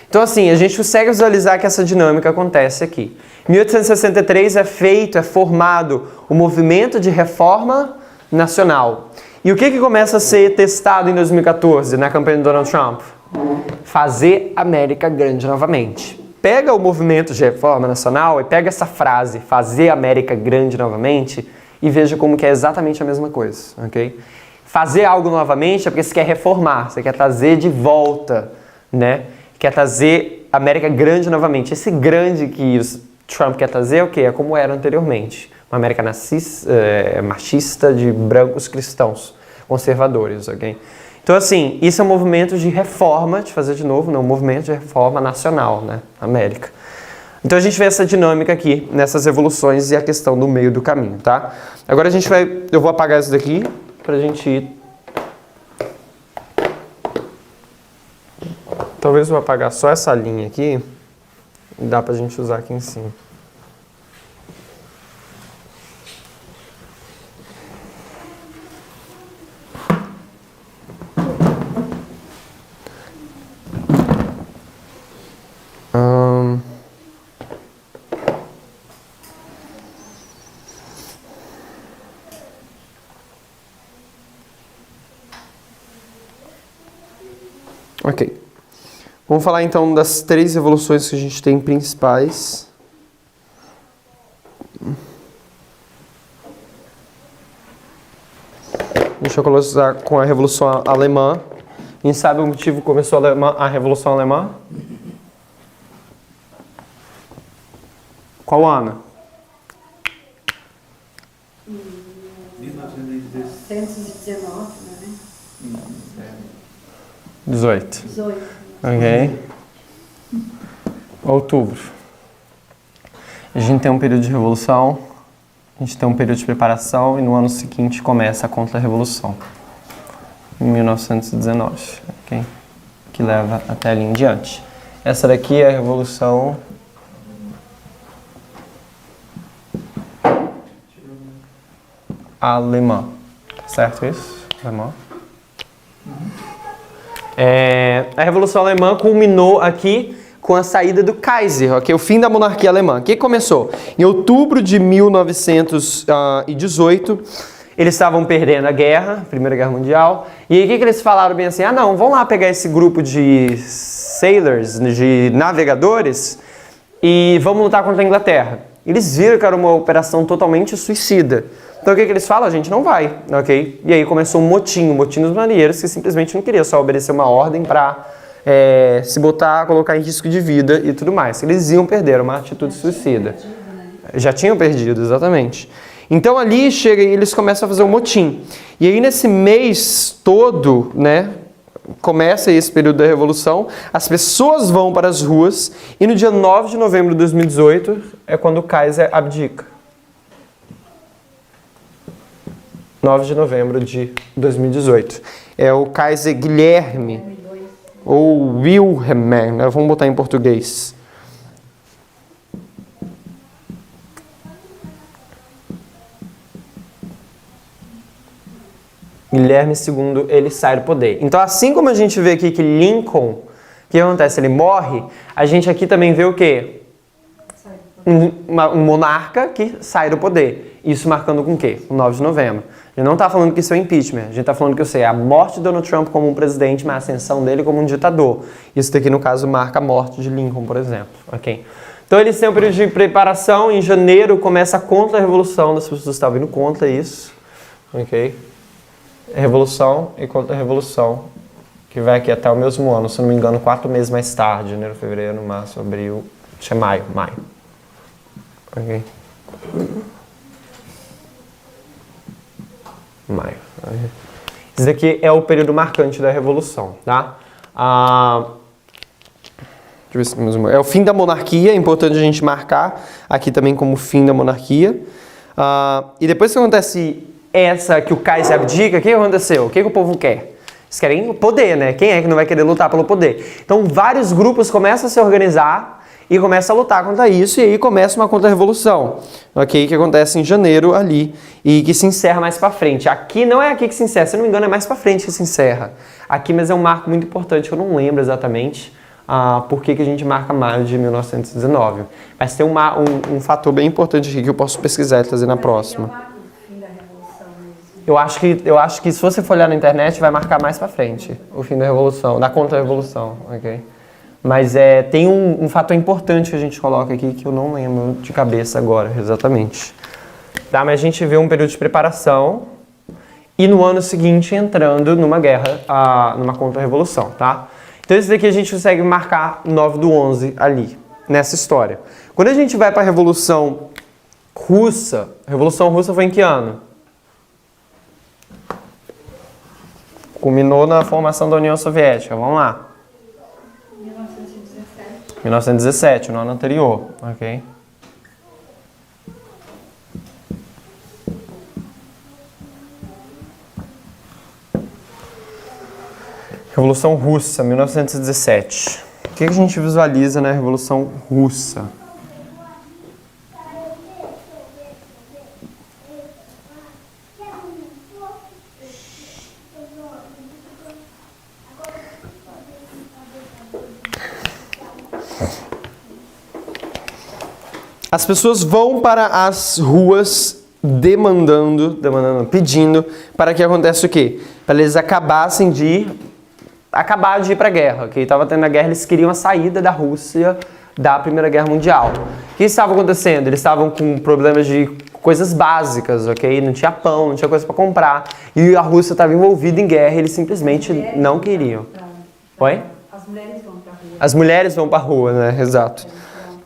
Então assim, a gente consegue visualizar que essa dinâmica acontece aqui. Em 1863 é formado o movimento de reforma nacional. E o que começa a ser testado em 2014 na campanha do Donald Trump? Fazer América grande novamente. Pega o movimento de reforma nacional e pega essa frase, fazer América grande novamente, e veja como que é exatamente a mesma coisa, ok? Fazer algo novamente é porque você quer reformar, você quer trazer de volta, né? Quer trazer a América grande novamente. Esse grande que o Trump quer trazer é o quê? É como era anteriormente. Uma América machista de brancos cristãos, conservadores, ok? Então, assim, isso é um movimento de reforma, de fazer de novo, não, um movimento de reforma nacional, né? América. Então a gente vê essa dinâmica aqui, nessas evoluções e a questão do meio do caminho, tá? Agora a gente vai, eu vou apagar isso daqui pra gente ir. Talvez eu vou apagar só essa linha aqui, dá pra gente usar aqui em cima. Ok. Vamos falar então das 3 evoluções que a gente tem principais. Deixa eu começar com a Revolução Alemã. A gente sabe o motivo que começou a Revolução Alemã? Qual ano? 1919, né? 18. 18. Ok. Outubro. A gente tem um período de revolução, a gente tem um período de preparação e no ano seguinte começa a Contra-Revolução. Em 1919, ok? Que leva até ali em diante. Essa daqui é a Revolução Alemã. Certo isso? Alemã. A Revolução Alemã culminou aqui com a saída do Kaiser, okay? O fim da monarquia alemã. O que começou? Em outubro de 1918, eles estavam perdendo a guerra, a Primeira Guerra Mundial, e aí o que eles falaram bem assim? Ah não, vamos lá pegar esse grupo de sailors, de navegadores, e vamos lutar contra a Inglaterra. Eles viram que era uma operação totalmente suicida. Então o que eles falam? A gente não vai, ok? E aí começou um motim dos marinheiros que simplesmente não queria só obedecer uma ordem para se botar, colocar em risco de vida e tudo mais. Eles iam perder, uma atitude suicida. Já tinham perdido, exatamente. Então ali chega e eles começam a fazer um motim. E aí nesse mês todo, né, começa esse período da Revolução, as pessoas vão para as ruas e no dia 9 de novembro de 2018 é quando o Kaiser abdica. 9 de novembro de 2018. É o Kaiser Guilherme, ou Wilhelm, né? Vamos botar em português. Guilherme II, ele sai do poder. Então, assim como a gente vê aqui que Lincoln, o que acontece? Ele morre, a gente aqui também vê o quê? Um monarca que sai do poder. Isso marcando com o quê? O 9 de novembro. A gente não está falando que isso é impeachment, a gente está falando que isso é a morte de Donald Trump como um presidente, mas a ascensão dele como um ditador. Isso daqui, no caso, marca a morte de Lincoln, por exemplo. Okay? Então eles têm um período de preparação, em janeiro começa a contra-revolução, as pessoas estavam vindo contra isso. Okay? Revolução e contra-revolução, que vai aqui até o mesmo ano, se não me engano, 4 meses mais tarde, janeiro, fevereiro, março, abril, acho que é maio. Ok? Maio. Esse daqui é o período marcante da Revolução, tá? Deixa eu ver se é o fim da monarquia, é importante a gente marcar aqui também como fim da monarquia. E depois que acontece que o Kaiser abdica, o que aconteceu? O que o povo quer? Eles querem o poder, né? Quem é que não vai querer lutar pelo poder? Então vários grupos começam a se organizar e começam a lutar contra isso, e aí começa uma contra-revolução, ok? Que acontece em janeiro ali, e que se encerra mais pra frente. Aqui não é aqui que se encerra, se eu não me engano é mais pra frente que se encerra. Aqui, mas é um marco muito importante, que eu não lembro exatamente por que a gente marca maio de 1919. Mas tem um fator bem importante aqui que eu posso pesquisar e trazer na próxima. Eu acho que se você for olhar na internet, vai marcar mais pra frente o fim da Revolução, da contra-revolução, ok? Mas tem um fator importante que a gente coloca aqui que eu não lembro de cabeça agora, exatamente. Tá? Mas a gente vê um período de preparação e no ano seguinte entrando numa guerra, numa contra-revolução, tá? Então isso daqui a gente consegue marcar 9/11 ali, nessa história. Quando a gente vai para a Revolução Russa, a Revolução Russa foi em que ano? Culminou na formação da União Soviética, vamos lá. 1917, no ano anterior, ok? Revolução Russa, 1917. O que a gente visualiza na Revolução Russa? As pessoas vão para as ruas pedindo para que aconteça o quê? Para eles acabassem de ir para a guerra, ok? Estava tendo a guerra, eles queriam a saída da Rússia da Primeira Guerra Mundial. O que estava acontecendo? Eles estavam com problemas de coisas básicas, ok? Não tinha pão, não tinha coisa para comprar. E a Rússia estava envolvida em guerra e eles simplesmente não queriam. Oi? As mulheres vão para a rua. As mulheres vão para a rua, né? Exato.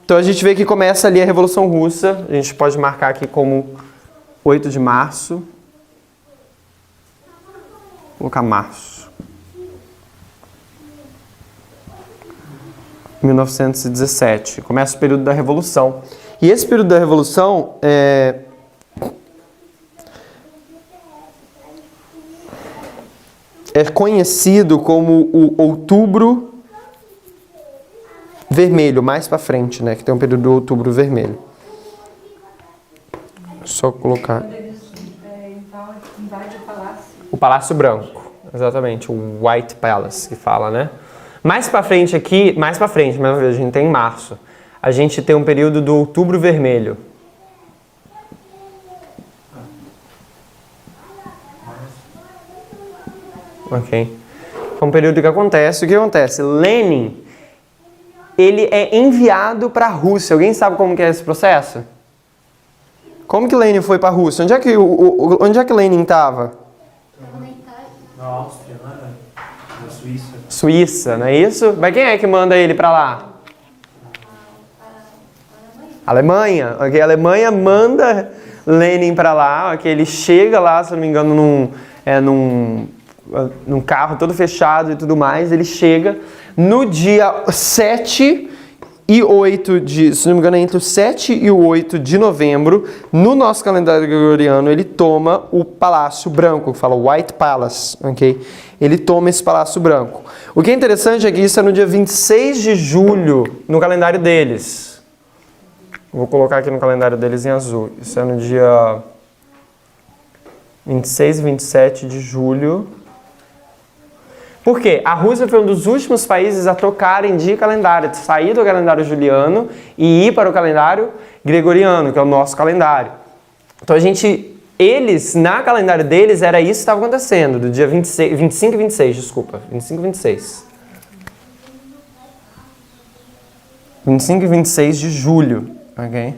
Então a gente vê que começa ali a Revolução Russa, a gente pode marcar aqui como 8 de março. Vou colocar março. 1917. Começa o período da Revolução. E esse período da Revolução é conhecido como o Outubro Vermelho, mais pra frente, né? Que tem um período do Outubro Vermelho. Só colocar. Quando eles invadem o palácio. O Palácio Branco, exatamente, o White Palace que fala, né? Mais pra frente aqui, mais pra frente, mas a gente tem em março. A gente tem um período do Outubro Vermelho. Ok. É um período que acontece. O que acontece? Lenin, ele é enviado para a Rússia. Alguém sabe como que é esse processo? Como que Lenin foi para a Rússia? Onde é que Lenin estava? Na Áustria, né? Na Suíça. Suíça, não é isso? Mas quem é que manda ele para lá? Alemanha. Ok, a Alemanha manda Lenin para lá. Ok, ele chega lá, se não me engano, num carro todo fechado e tudo mais. Ele chega no dia 7 e 8 de, se não me engano, é entre o 7 e o 8 de novembro, no nosso calendário gregoriano, ele toma o Palácio Branco, que fala White Palace, ok? Ele toma esse Palácio Branco. O que é interessante é que isso é no dia 26 de julho, no calendário deles. Vou colocar aqui no calendário deles em azul. Isso é no dia 26 e 27 de julho. Por quê? A Rússia foi um dos últimos países a trocarem de calendário, de sair do calendário juliano e ir para o calendário gregoriano, que é o nosso calendário. Então eles, na calendário deles, era isso que estava acontecendo, do dia 25 e 26, desculpa, 25 e 26. 25 e 26 de julho, ok?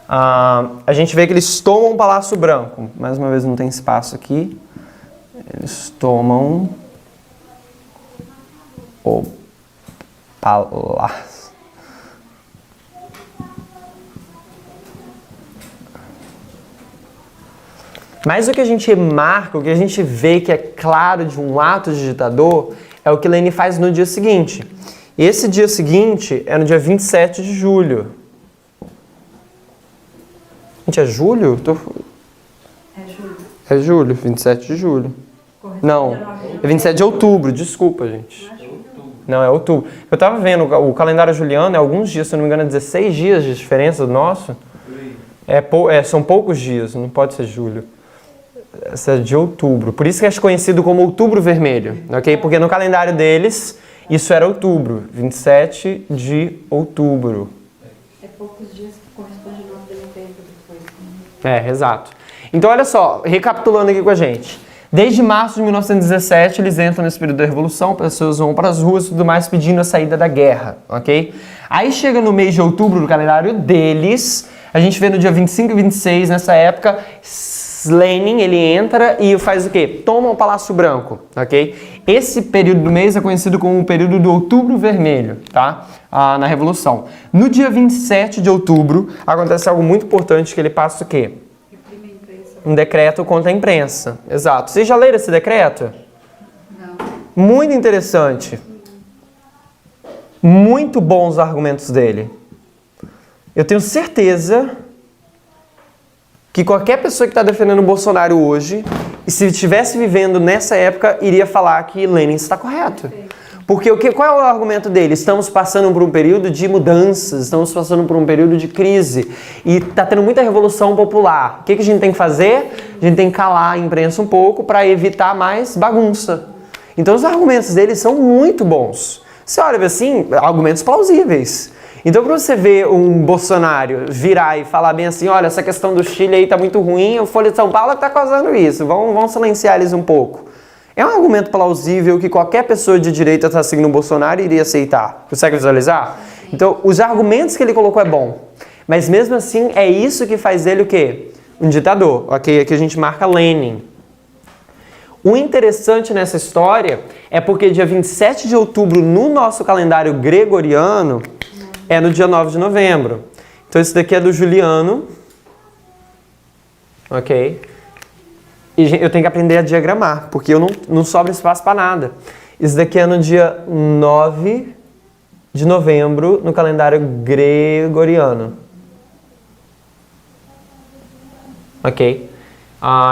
A gente vê que eles tomam o Palácio Branco. Mais uma vez, não tem espaço aqui. Eles tomam o palácio. Mas o que a gente marca, o que a gente vê que é claro de um ato de ditador, é o que Lenin faz no dia seguinte. Esse dia seguinte é no dia 27 de julho. Gente, é julho? É julho. É julho, 27 de julho. Não, é 27 de outubro, desculpa, gente. Não, é outubro. Eu tava vendo, o calendário juliano é alguns dias, se eu não me engano, é 16 dias de diferença do nosso. São poucos dias, não pode ser julho. Essa é de outubro. Por isso que é conhecido como Outubro Vermelho, ok? Porque no calendário deles, isso era outubro, 27 de outubro. É poucos dias que corresponde ao novo tempo depois. Exato. Então, olha só, recapitulando aqui com a gente. Desde março de 1917, eles entram nesse período da Revolução, pessoas vão para as ruas e tudo mais, pedindo a saída da guerra, ok? Aí chega no mês de outubro, no calendário deles, a gente vê no dia 25 e 26, nessa época, Lenin, ele entra e faz o quê? Toma o Palácio Branco, ok? Esse período do mês é conhecido como o período do Outubro Vermelho, tá? Na Revolução. No dia 27 de outubro, acontece algo muito importante, que ele passa o quê? Um decreto contra a imprensa. Exato. Vocês já leram esse decreto? Não. Muito interessante. Muito bons os argumentos dele. Eu tenho certeza que qualquer pessoa que está defendendo o Bolsonaro hoje, e se estivesse vivendo nessa época, iria falar que Lenin está correto. Porque qual é o argumento dele? Estamos passando por um período de mudanças, estamos passando por um período de crise e está tendo muita revolução popular. O que a gente tem que fazer? A gente tem que calar a imprensa um pouco para evitar mais bagunça. Então os argumentos dele são muito bons. Você olha assim, argumentos plausíveis. Então para você ver um Bolsonaro virar e falar bem assim, olha, essa questão do Chile aí está muito ruim, o Folha de São Paulo está causando isso, vamos silenciar eles um pouco. É um argumento plausível que qualquer pessoa de direita está seguindo o Bolsonaro iria aceitar. Consegue visualizar? Então, os argumentos que ele colocou é bom. Mas mesmo assim, é isso que faz dele o quê? Um ditador. Ok? Aqui a gente marca Lenin. O interessante nessa história é porque dia 27 de outubro, no nosso calendário gregoriano, é no dia 9 de novembro. Então, isso daqui é do Juliano. Ok? E eu tenho que aprender a diagramar, porque não sobra espaço para nada. Isso daqui é no dia 9 de novembro, no calendário gregoriano. Ok?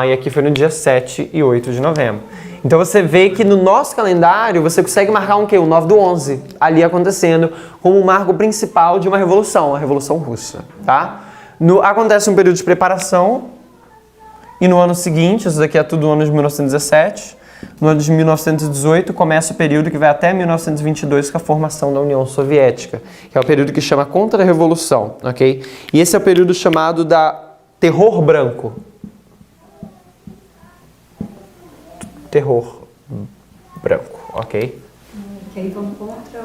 E aqui foi no dia 7 e 8 de novembro. Então você vê que no nosso calendário você consegue marcar o 9 do 11, ali acontecendo, como um marco principal de uma revolução, a Revolução Russa. Tá? Acontece um período de preparação. E no ano seguinte, isso daqui é tudo no ano de 1917, no ano de 1918 começa o período que vai até 1922 com a formação da União Soviética, que é o período que chama Contra-Revolução, ok? E esse é o período chamado da Terror Branco. Terror Branco, ok? Que aí vão contra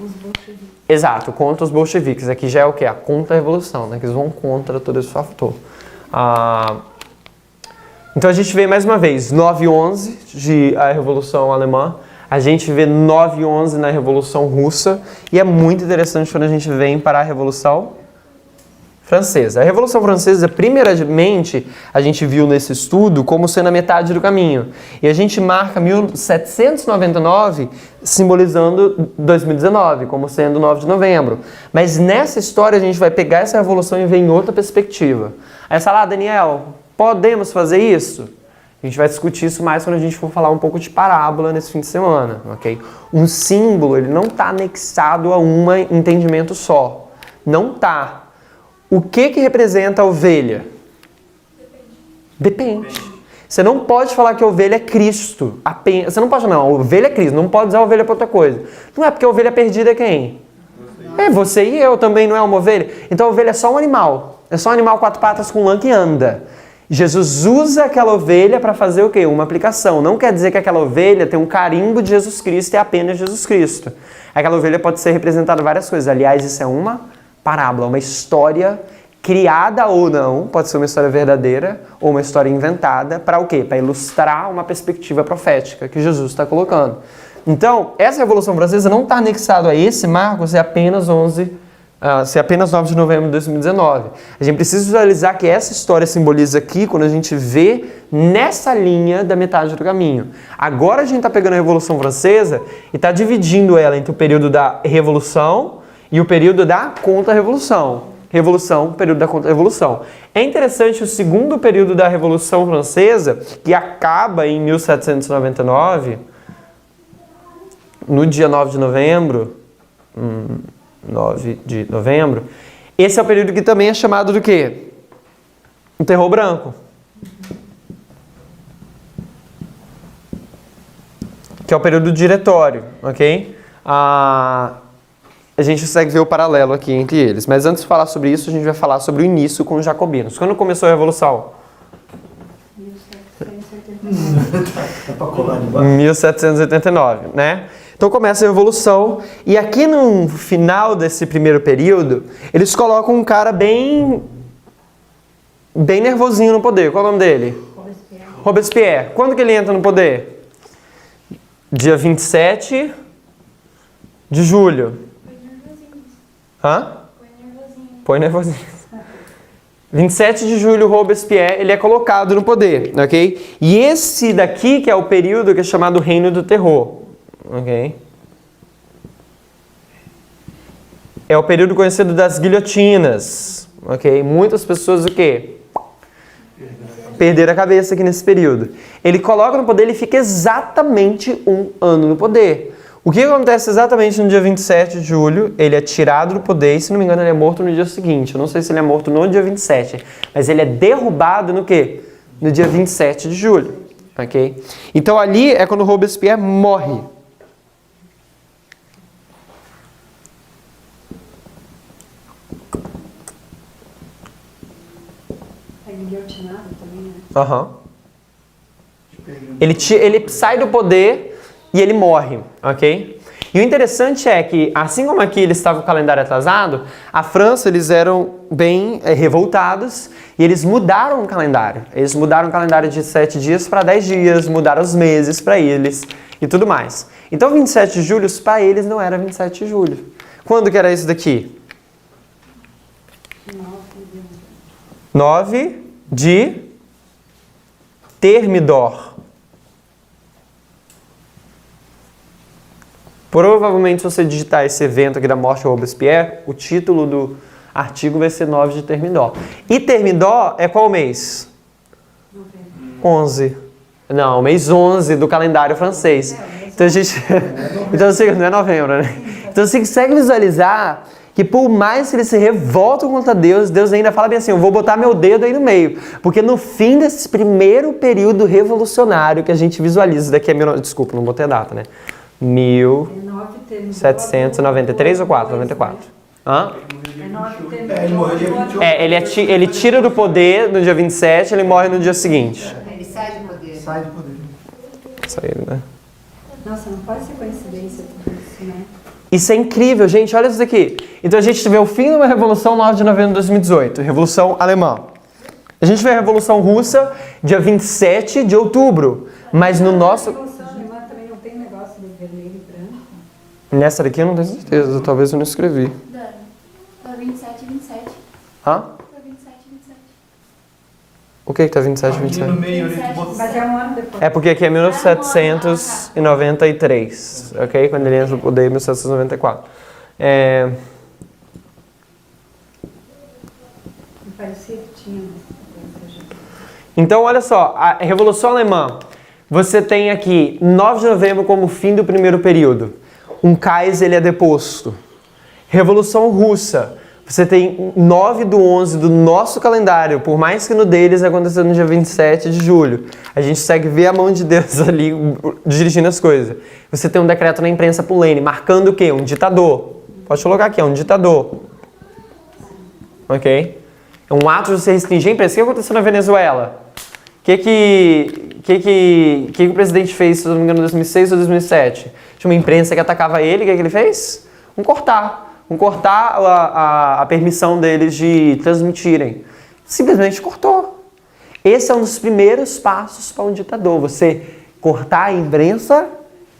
os bolcheviques. Exato, contra os bolcheviques. Aqui já é o quê? A Contra-Revolução, né? Que eles vão contra todo esse fator. Então a gente vê mais uma vez 9 e 11 de a Revolução Alemã, a gente vê 9 e 11 na Revolução Russa e é muito interessante quando a gente vem para a Revolução Francesa. A Revolução Francesa, primeiramente, a gente viu nesse estudo como sendo a metade do caminho. E a gente marca 1799 simbolizando 2019, como sendo 9 de novembro. Mas nessa história a gente vai pegar essa revolução e ver em outra perspectiva. Aí você fala, Daniel, podemos fazer isso? A gente vai discutir isso mais quando a gente for falar um pouco de parábola nesse fim de semana, ok? Um símbolo, ele não está anexado a um entendimento só. Não está. O que representa a ovelha? Depende. Você não pode falar que a ovelha é Cristo. Apenas. Você não pode falar, não, a ovelha é Cristo. Não pode usar a ovelha para outra coisa. Não é porque a ovelha perdida é quem? É você e eu também, não é uma ovelha? Então a ovelha é só um animal. É só um animal 4 patas com lã que anda. Jesus usa aquela ovelha para fazer o quê? Uma aplicação. Não quer dizer que aquela ovelha tem um carimbo de Jesus Cristo e é apenas Jesus Cristo. Aquela ovelha pode ser representada várias coisas. Aliás, isso é uma parábola, uma história criada ou não, pode ser uma história verdadeira ou uma história inventada, para o quê? Para ilustrar uma perspectiva profética que Jesus está colocando. Então, essa Revolução Francesa não está anexada a esse marco se é apenas 9 de novembro de 2019. A gente precisa visualizar que essa história simboliza aqui, quando a gente vê nessa linha da metade do caminho. Agora a gente está pegando a Revolução Francesa e está dividindo ela entre o período da Revolução e o período da Contra-Revolução. Revolução, período da Contra-Revolução. É interessante o segundo período da Revolução Francesa, que acaba em 1799, no dia 9 de novembro, 9 de novembro, esse é o período que também é chamado do quê? O Terror Branco. Que é o período do diretório, ok? A gente consegue ver o paralelo aqui entre eles. Mas antes de falar sobre isso, a gente vai falar sobre o início com os jacobinos. Quando começou a Revolução? 1789, né? Então começa a Revolução. E aqui no final desse primeiro período, eles colocam um cara bem nervosinho no poder. Qual é o nome dele? Robespierre. Quando que ele entra no poder? Dia 27 de julho. Hã? Põe nervosinho. 27 de julho, Robespierre, ele é colocado no poder, ok? E esse daqui, que é o período que é chamado Reino do Terror, ok? É o período conhecido das guilhotinas, ok? Muitas pessoas o quê? Perderam a cabeça aqui nesse período. Ele coloca no poder, ele fica exatamente 1 ano no poder. O que acontece exatamente no dia 27 de julho? Ele é tirado do poder e, se não me engano, ele é morto no dia seguinte. Eu não sei se ele é morto no dia 27, mas ele é derrubado no quê? No dia 27 de julho, ok? Então ali é quando Robespierre morre. É guilhotinado também, né? Aham. Ele sai do poder e ele morre, ok? E o interessante é que, assim como aqui eles estavam com o calendário atrasado, a França, eles eram bem revoltados e eles mudaram o calendário. Eles mudaram o calendário de 7 dias para 10 dias, mudaram os meses para eles e tudo mais. Então, 27 de julho, para eles não era 27 de julho. Quando que era isso daqui? 9 de Thermidor. Provavelmente, se você digitar esse evento aqui da morte de Robespierre, o título do artigo vai ser 9 de Thermidor. E Thermidor é qual mês? 11. Não, mês 11 do calendário francês. Então, a gente... então, assim, não é novembro, né? Então, você consegue visualizar que por mais que eles se revoltam contra Deus, Deus ainda fala bem assim, eu vou botar meu dedo aí no meio. Porque no fim desse primeiro período revolucionário que a gente visualiza, daqui a... Desculpa, não botei a data, né? 1793 ou 4? 94. Hã? Ele tira do poder no dia 27, ele morre no dia seguinte. Ele sai do poder. Sai do poder. Isso aí, né? Nossa, não pode ser coincidência tudo isso, né? Isso é incrível, gente. Olha isso daqui. Então a gente vê o fim de uma revolução 9 de novembro de 2018, Revolução Alemã. A gente vê a Revolução Russa dia 27 de outubro. Mas no nosso... A Revolução Alemã também não tem negócio do vermelho e branco? Nessa daqui eu não tenho certeza. Talvez eu não escrevi. Dani, tá 27 e 27. Hã? Tá 27 e 27. O que tá 27 e Aqui no 27? meio ali, tu botou... Mas é um ano depois. É porque aqui é 1793, ok? Quando ele entra no poder, 1794. Me parecia que tinha uma sequência. Então, olha só, a Revolução Alemã, você tem aqui 9 de novembro como fim do primeiro período. Um Kaiser, ele é deposto. Revolução Russa, Você tem 9/11 do nosso calendário, por mais que no deles aconteceu no dia 27 de julho. A gente consegue ver a mão de Deus ali dirigindo as coisas. Você tem um decreto na imprensa por Lane, marcando o quê? Um ditador. Pode colocar aqui, é um ditador. Ok? É um ato de você restringir a imprensa. O que aconteceu na Venezuela? O que o presidente fez, se não me engano, em 2006 ou 2007? Tinha uma imprensa que atacava ele, o que ele fez? Cortar a permissão deles de transmitirem. Simplesmente cortou. Esse é um dos primeiros passos para um ditador, você cortar a imprensa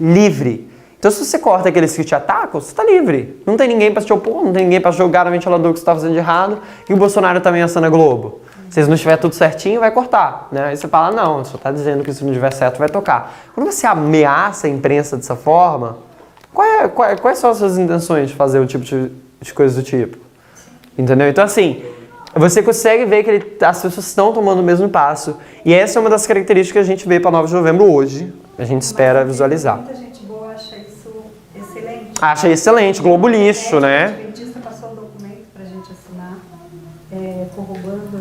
livre. Então, se você corta aqueles que te atacam, você está livre. Não tem ninguém para te opor, não tem ninguém para jogar no ventilador que você está fazendo de errado, e o Bolsonaro também assina a Globo. Se não estiver tudo certinho, vai cortar. Né? Aí você fala, não, só está dizendo que se não estiver certo, vai tocar. Quando você ameaça a imprensa dessa forma, quais são as suas intenções de fazer o tipo de coisa do tipo? Entendeu? Então, assim, você consegue ver que as pessoas estão tomando o mesmo passo. E essa é uma das características que a gente vê para 9 de novembro hoje. A gente espera visualizar. Muita gente boa acha isso excelente. Acha excelente, Globo lixo, né? O Adventista passou um documento para a gente assinar, corroborando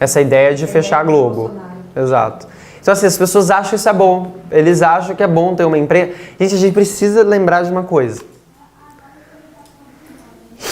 Essa ideia de fechar a Globo. Exato. Então, assim, as pessoas acham isso é bom. Eles acham que é bom ter uma empresa. Gente, a gente precisa lembrar de uma coisa.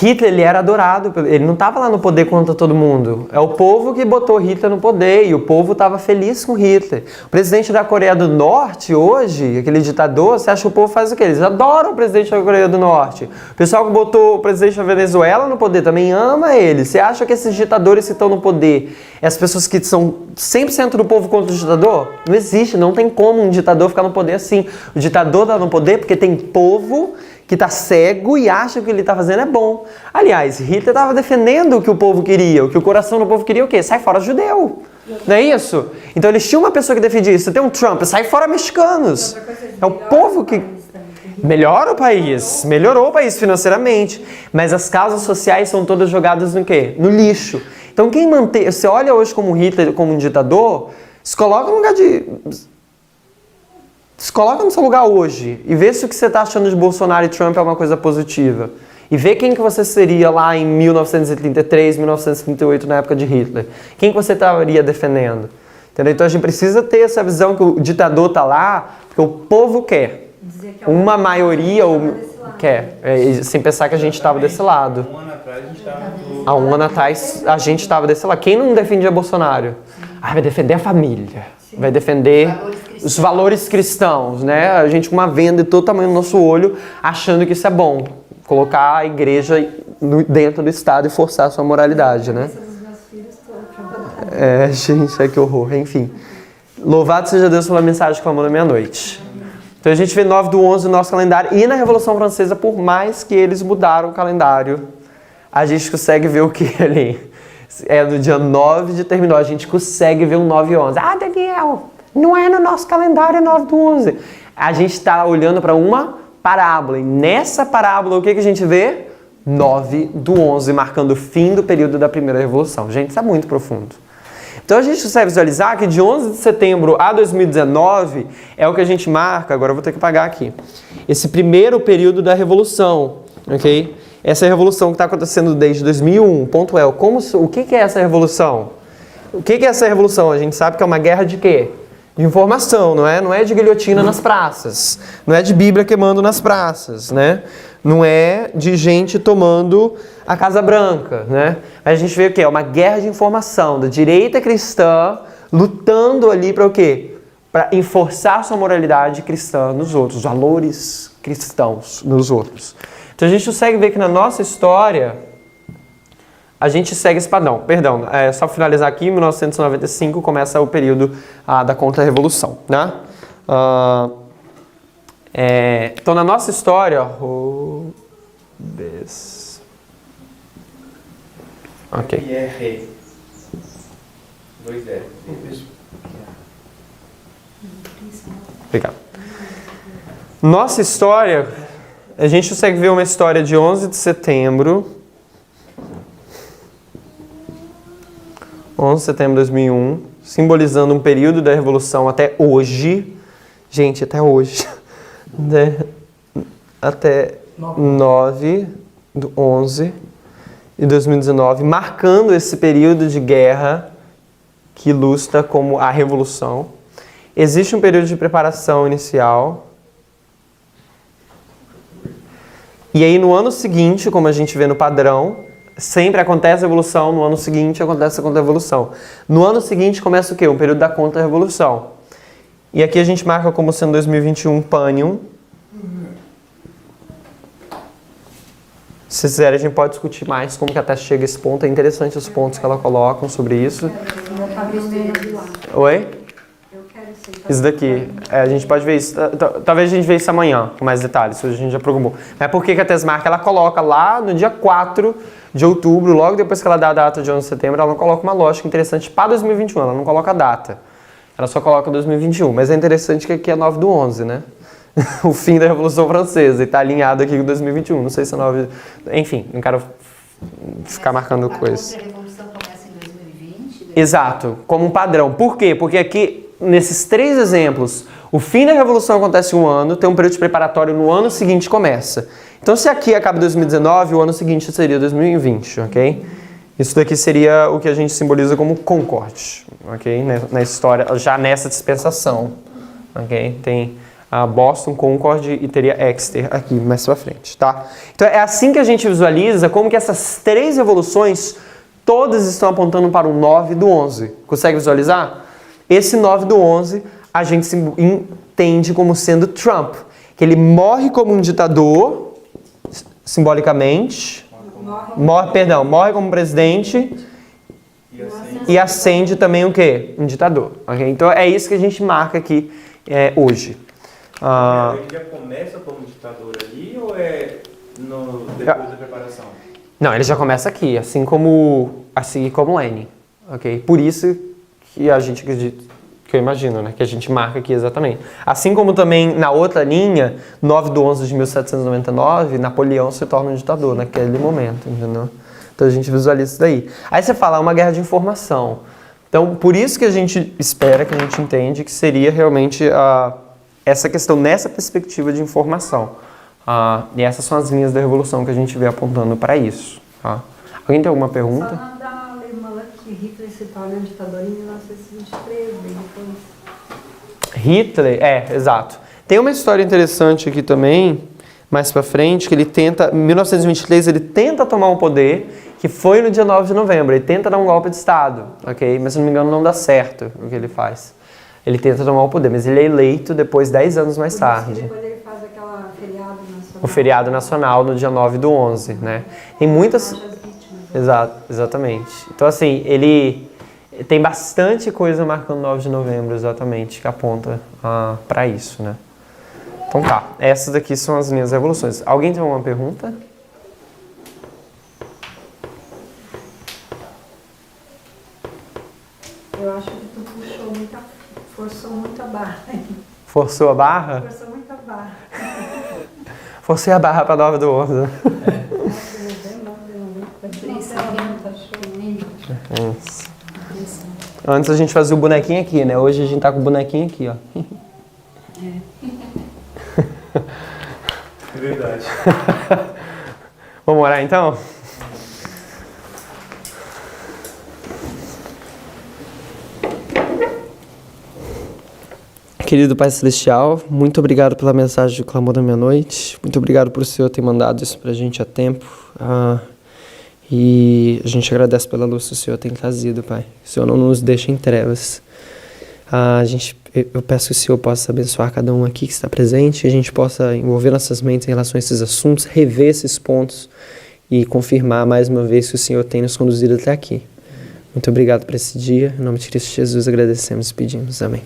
Hitler, ele era adorado. Ele não estava lá no poder contra todo mundo. É o povo que botou Hitler no poder. E o povo estava feliz com Hitler. O presidente da Coreia do Norte, hoje, aquele ditador, você acha que o povo faz o quê? Eles adoram o presidente da Coreia do Norte. O pessoal que botou o presidente da Venezuela no poder também ama ele. Você acha que esses ditadores que estão no poder, as pessoas que são 100% do povo contra o ditador? Não existe, não tem como um ditador ficar no poder assim. O ditador está no poder porque tem povo que está cego e acha que o que ele está fazendo é bom. Aliás, Hitler estava defendendo o que o povo queria. O que o coração do povo queria o quê? Sai fora judeu. Não é isso? Então eles tinham uma pessoa que defendia isso. Tem um Trump, sai fora mexicanos. É o povo que... Melhora o país. Melhorou o país financeiramente. Mas as causas sociais são todas jogadas no quê? No lixo. Então quem mantém... Você olha hoje como Hitler, como um ditador, se coloca no lugar de... Se coloca no seu lugar hoje e vê se o que você está achando de Bolsonaro e Trump é uma coisa positiva. E vê quem que você seria lá em 1933, 1938, na época de Hitler. Quem que você estaria defendendo. Entendeu? Então a gente precisa ter essa visão que o ditador está lá porque o povo quer. Uma maioria quer. Sem pensar que a gente estava desse lado. Há um ano atrás a gente estava desse lado. Quem não defendia Bolsonaro? Vai defender a família. Vai defender os valores cristãos, né? A gente com uma venda de todo tamanho no nosso olho, achando que isso é bom. Colocar a igreja dentro do Estado e forçar a sua moralidade, né? Gente, que horror. Enfim. Louvado seja Deus pela mensagem que clamou na meia-noite. Então a gente vê 9/11 no nosso calendário e na Revolução Francesa, por mais que eles mudaram o calendário, a gente consegue ver o que ali? É no dia 9 de terminou, a gente consegue ver um 9/11. Ah, Daniel, não é no nosso calendário 9/11. A gente está olhando para uma parábola. E nessa parábola, o que a gente vê? 9/11, marcando o fim do período da primeira revolução. Gente, isso é muito profundo. Então a gente consegue visualizar que de 11 de setembro a 2019 é o que a gente marca, agora eu vou ter que apagar aqui, esse primeiro período da revolução, ok? Essa é a revolução que está acontecendo desde 2001, ponto é, o que é essa revolução? O que é essa revolução? A gente sabe que é uma guerra de quê? De informação, não é? Não é de guilhotina nas praças, não é de Bíblia queimando nas praças, né? Não é de gente tomando a Casa Branca, né? A gente vê o quê? É uma guerra de informação da direita cristã lutando ali para o quê? Para enforçar sua moralidade cristã nos outros, valores cristãos nos outros. Então a gente consegue ver que na nossa história a gente segue esse padrão. Perdão, só finalizar aqui, em 1995 começa o período da Contra-Revolução, né? Então na nossa história, ok. IR 2-0. Obrigado. Nossa história, a gente consegue ver uma história de 11 de setembro. 11 de setembro de 2001, simbolizando um período da Revolução até hoje. Gente, até hoje. Até 9 do 11 e 2019, marcando esse período de guerra que ilustra como a Revolução. Existe um período de preparação inicial. E aí no ano seguinte, como a gente vê no padrão, sempre acontece a Revolução, no ano seguinte acontece a Contra-Revolução. No ano seguinte começa o quê? Um período da Contra-Revolução. E aqui a gente marca como sendo 2021 Panium. Se vocês quiserem, a gente pode discutir mais como que até chega a esse ponto. É interessante os pontos que ela coloca sobre isso. Oi? Isso daqui. A gente pode ver isso. Talvez a gente veja isso amanhã, com mais detalhes, hoje a gente já programou. Mas por que a Tesmark, ela coloca lá no dia 4 de outubro, logo depois que ela dá a data de 11 de setembro, ela não coloca uma lógica interessante para 2021, ela não coloca a data. Ela só coloca 2021. Mas é interessante que aqui é 9 do 11, né? O fim da Revolução Francesa, e está alinhado aqui com 2021. Não sei se é 9... Enfim, não quero ficar marcando coisas. A Contra-Revolução começa em 2020? Exato, como um padrão. Por quê? Porque aqui, nesses 3 exemplos, o fim da Revolução acontece um ano, tem um período de preparatório no ano seguinte começa. Então, se aqui acaba 2019, o ano seguinte seria 2020, ok? Isso daqui seria o que a gente simboliza como Concorde, ok? Na história, já nessa dispensação, ok? Tem a Boston, Concorde e teria Exeter aqui mais pra frente, tá? Então, é assim que a gente visualiza como que essas 3 revoluções todas estão apontando para o 9 do 11. Consegue visualizar? Esse 9 do 11 a gente entende como sendo Trump, que ele morre como um ditador, simbolicamente, morre como presidente e ascende também o quê? Um ditador. Okay? Então é isso que a gente marca aqui hoje. Ele já começa como ditador ali ou é depois da preparação? Não, ele já começa aqui, assim como Lenin. Okay? Por isso que a gente acredita, que eu imagino, né? Que a gente marca aqui exatamente. Assim como também na outra linha, 9 de 11 de 1799, Napoleão se torna um ditador naquele momento, entendeu? Então a gente visualiza isso daí. Aí você fala, é uma guerra de informação. Então, por isso que a gente espera, que a gente entende que seria realmente essa questão nessa perspectiva de informação. E essas são as linhas da Revolução que a gente vê apontando para isso. Tá? Alguém tem alguma pergunta? Só da alemã lá que Hitler se torna ditador em 1923, daí depois... Hitler, exato. Tem uma história interessante aqui também, mais pra frente, que ele tenta, em 1923, ele tenta tomar o poder, que foi no dia 9 de novembro, ele tenta dar um golpe de Estado, ok? Mas se não me engano não dá certo o que ele faz. Ele tenta tomar o poder, mas ele é eleito depois, 10 anos mais tarde. Depois ele faz aquela feriado nacional. O feriado nacional no dia 9 do 11, né? Tem muitas... Exatamente. Então assim, ele tem bastante coisa marcando 9 de novembro, exatamente, que aponta para isso, né? Então tá, essas daqui são as linhas das revoluções. Alguém tem alguma pergunta? Eu acho que tu forçou muito a barra. Forçou a barra? Forçou muito a barra. Forcei a barra para 9 do 11. Antes a gente fazia o bonequinho aqui, né? Hoje a gente tá com o bonequinho aqui, ó. É verdade. Vamos orar então? Querido Pai Celestial, muito obrigado pela mensagem do Clamor da Meia-Noite. Muito obrigado por o Senhor ter mandado isso pra gente a tempo. E a gente agradece pela luz que o Senhor tem trazido, Pai. O Senhor não nos deixa em trevas. Eu peço que o Senhor possa abençoar cada um aqui que está presente, que a gente possa envolver nossas mentes em relação a esses assuntos, rever esses pontos e confirmar mais uma vez que o Senhor tem nos conduzido até aqui. Muito obrigado por esse dia. Em nome de Cristo Jesus agradecemos e pedimos. Amém.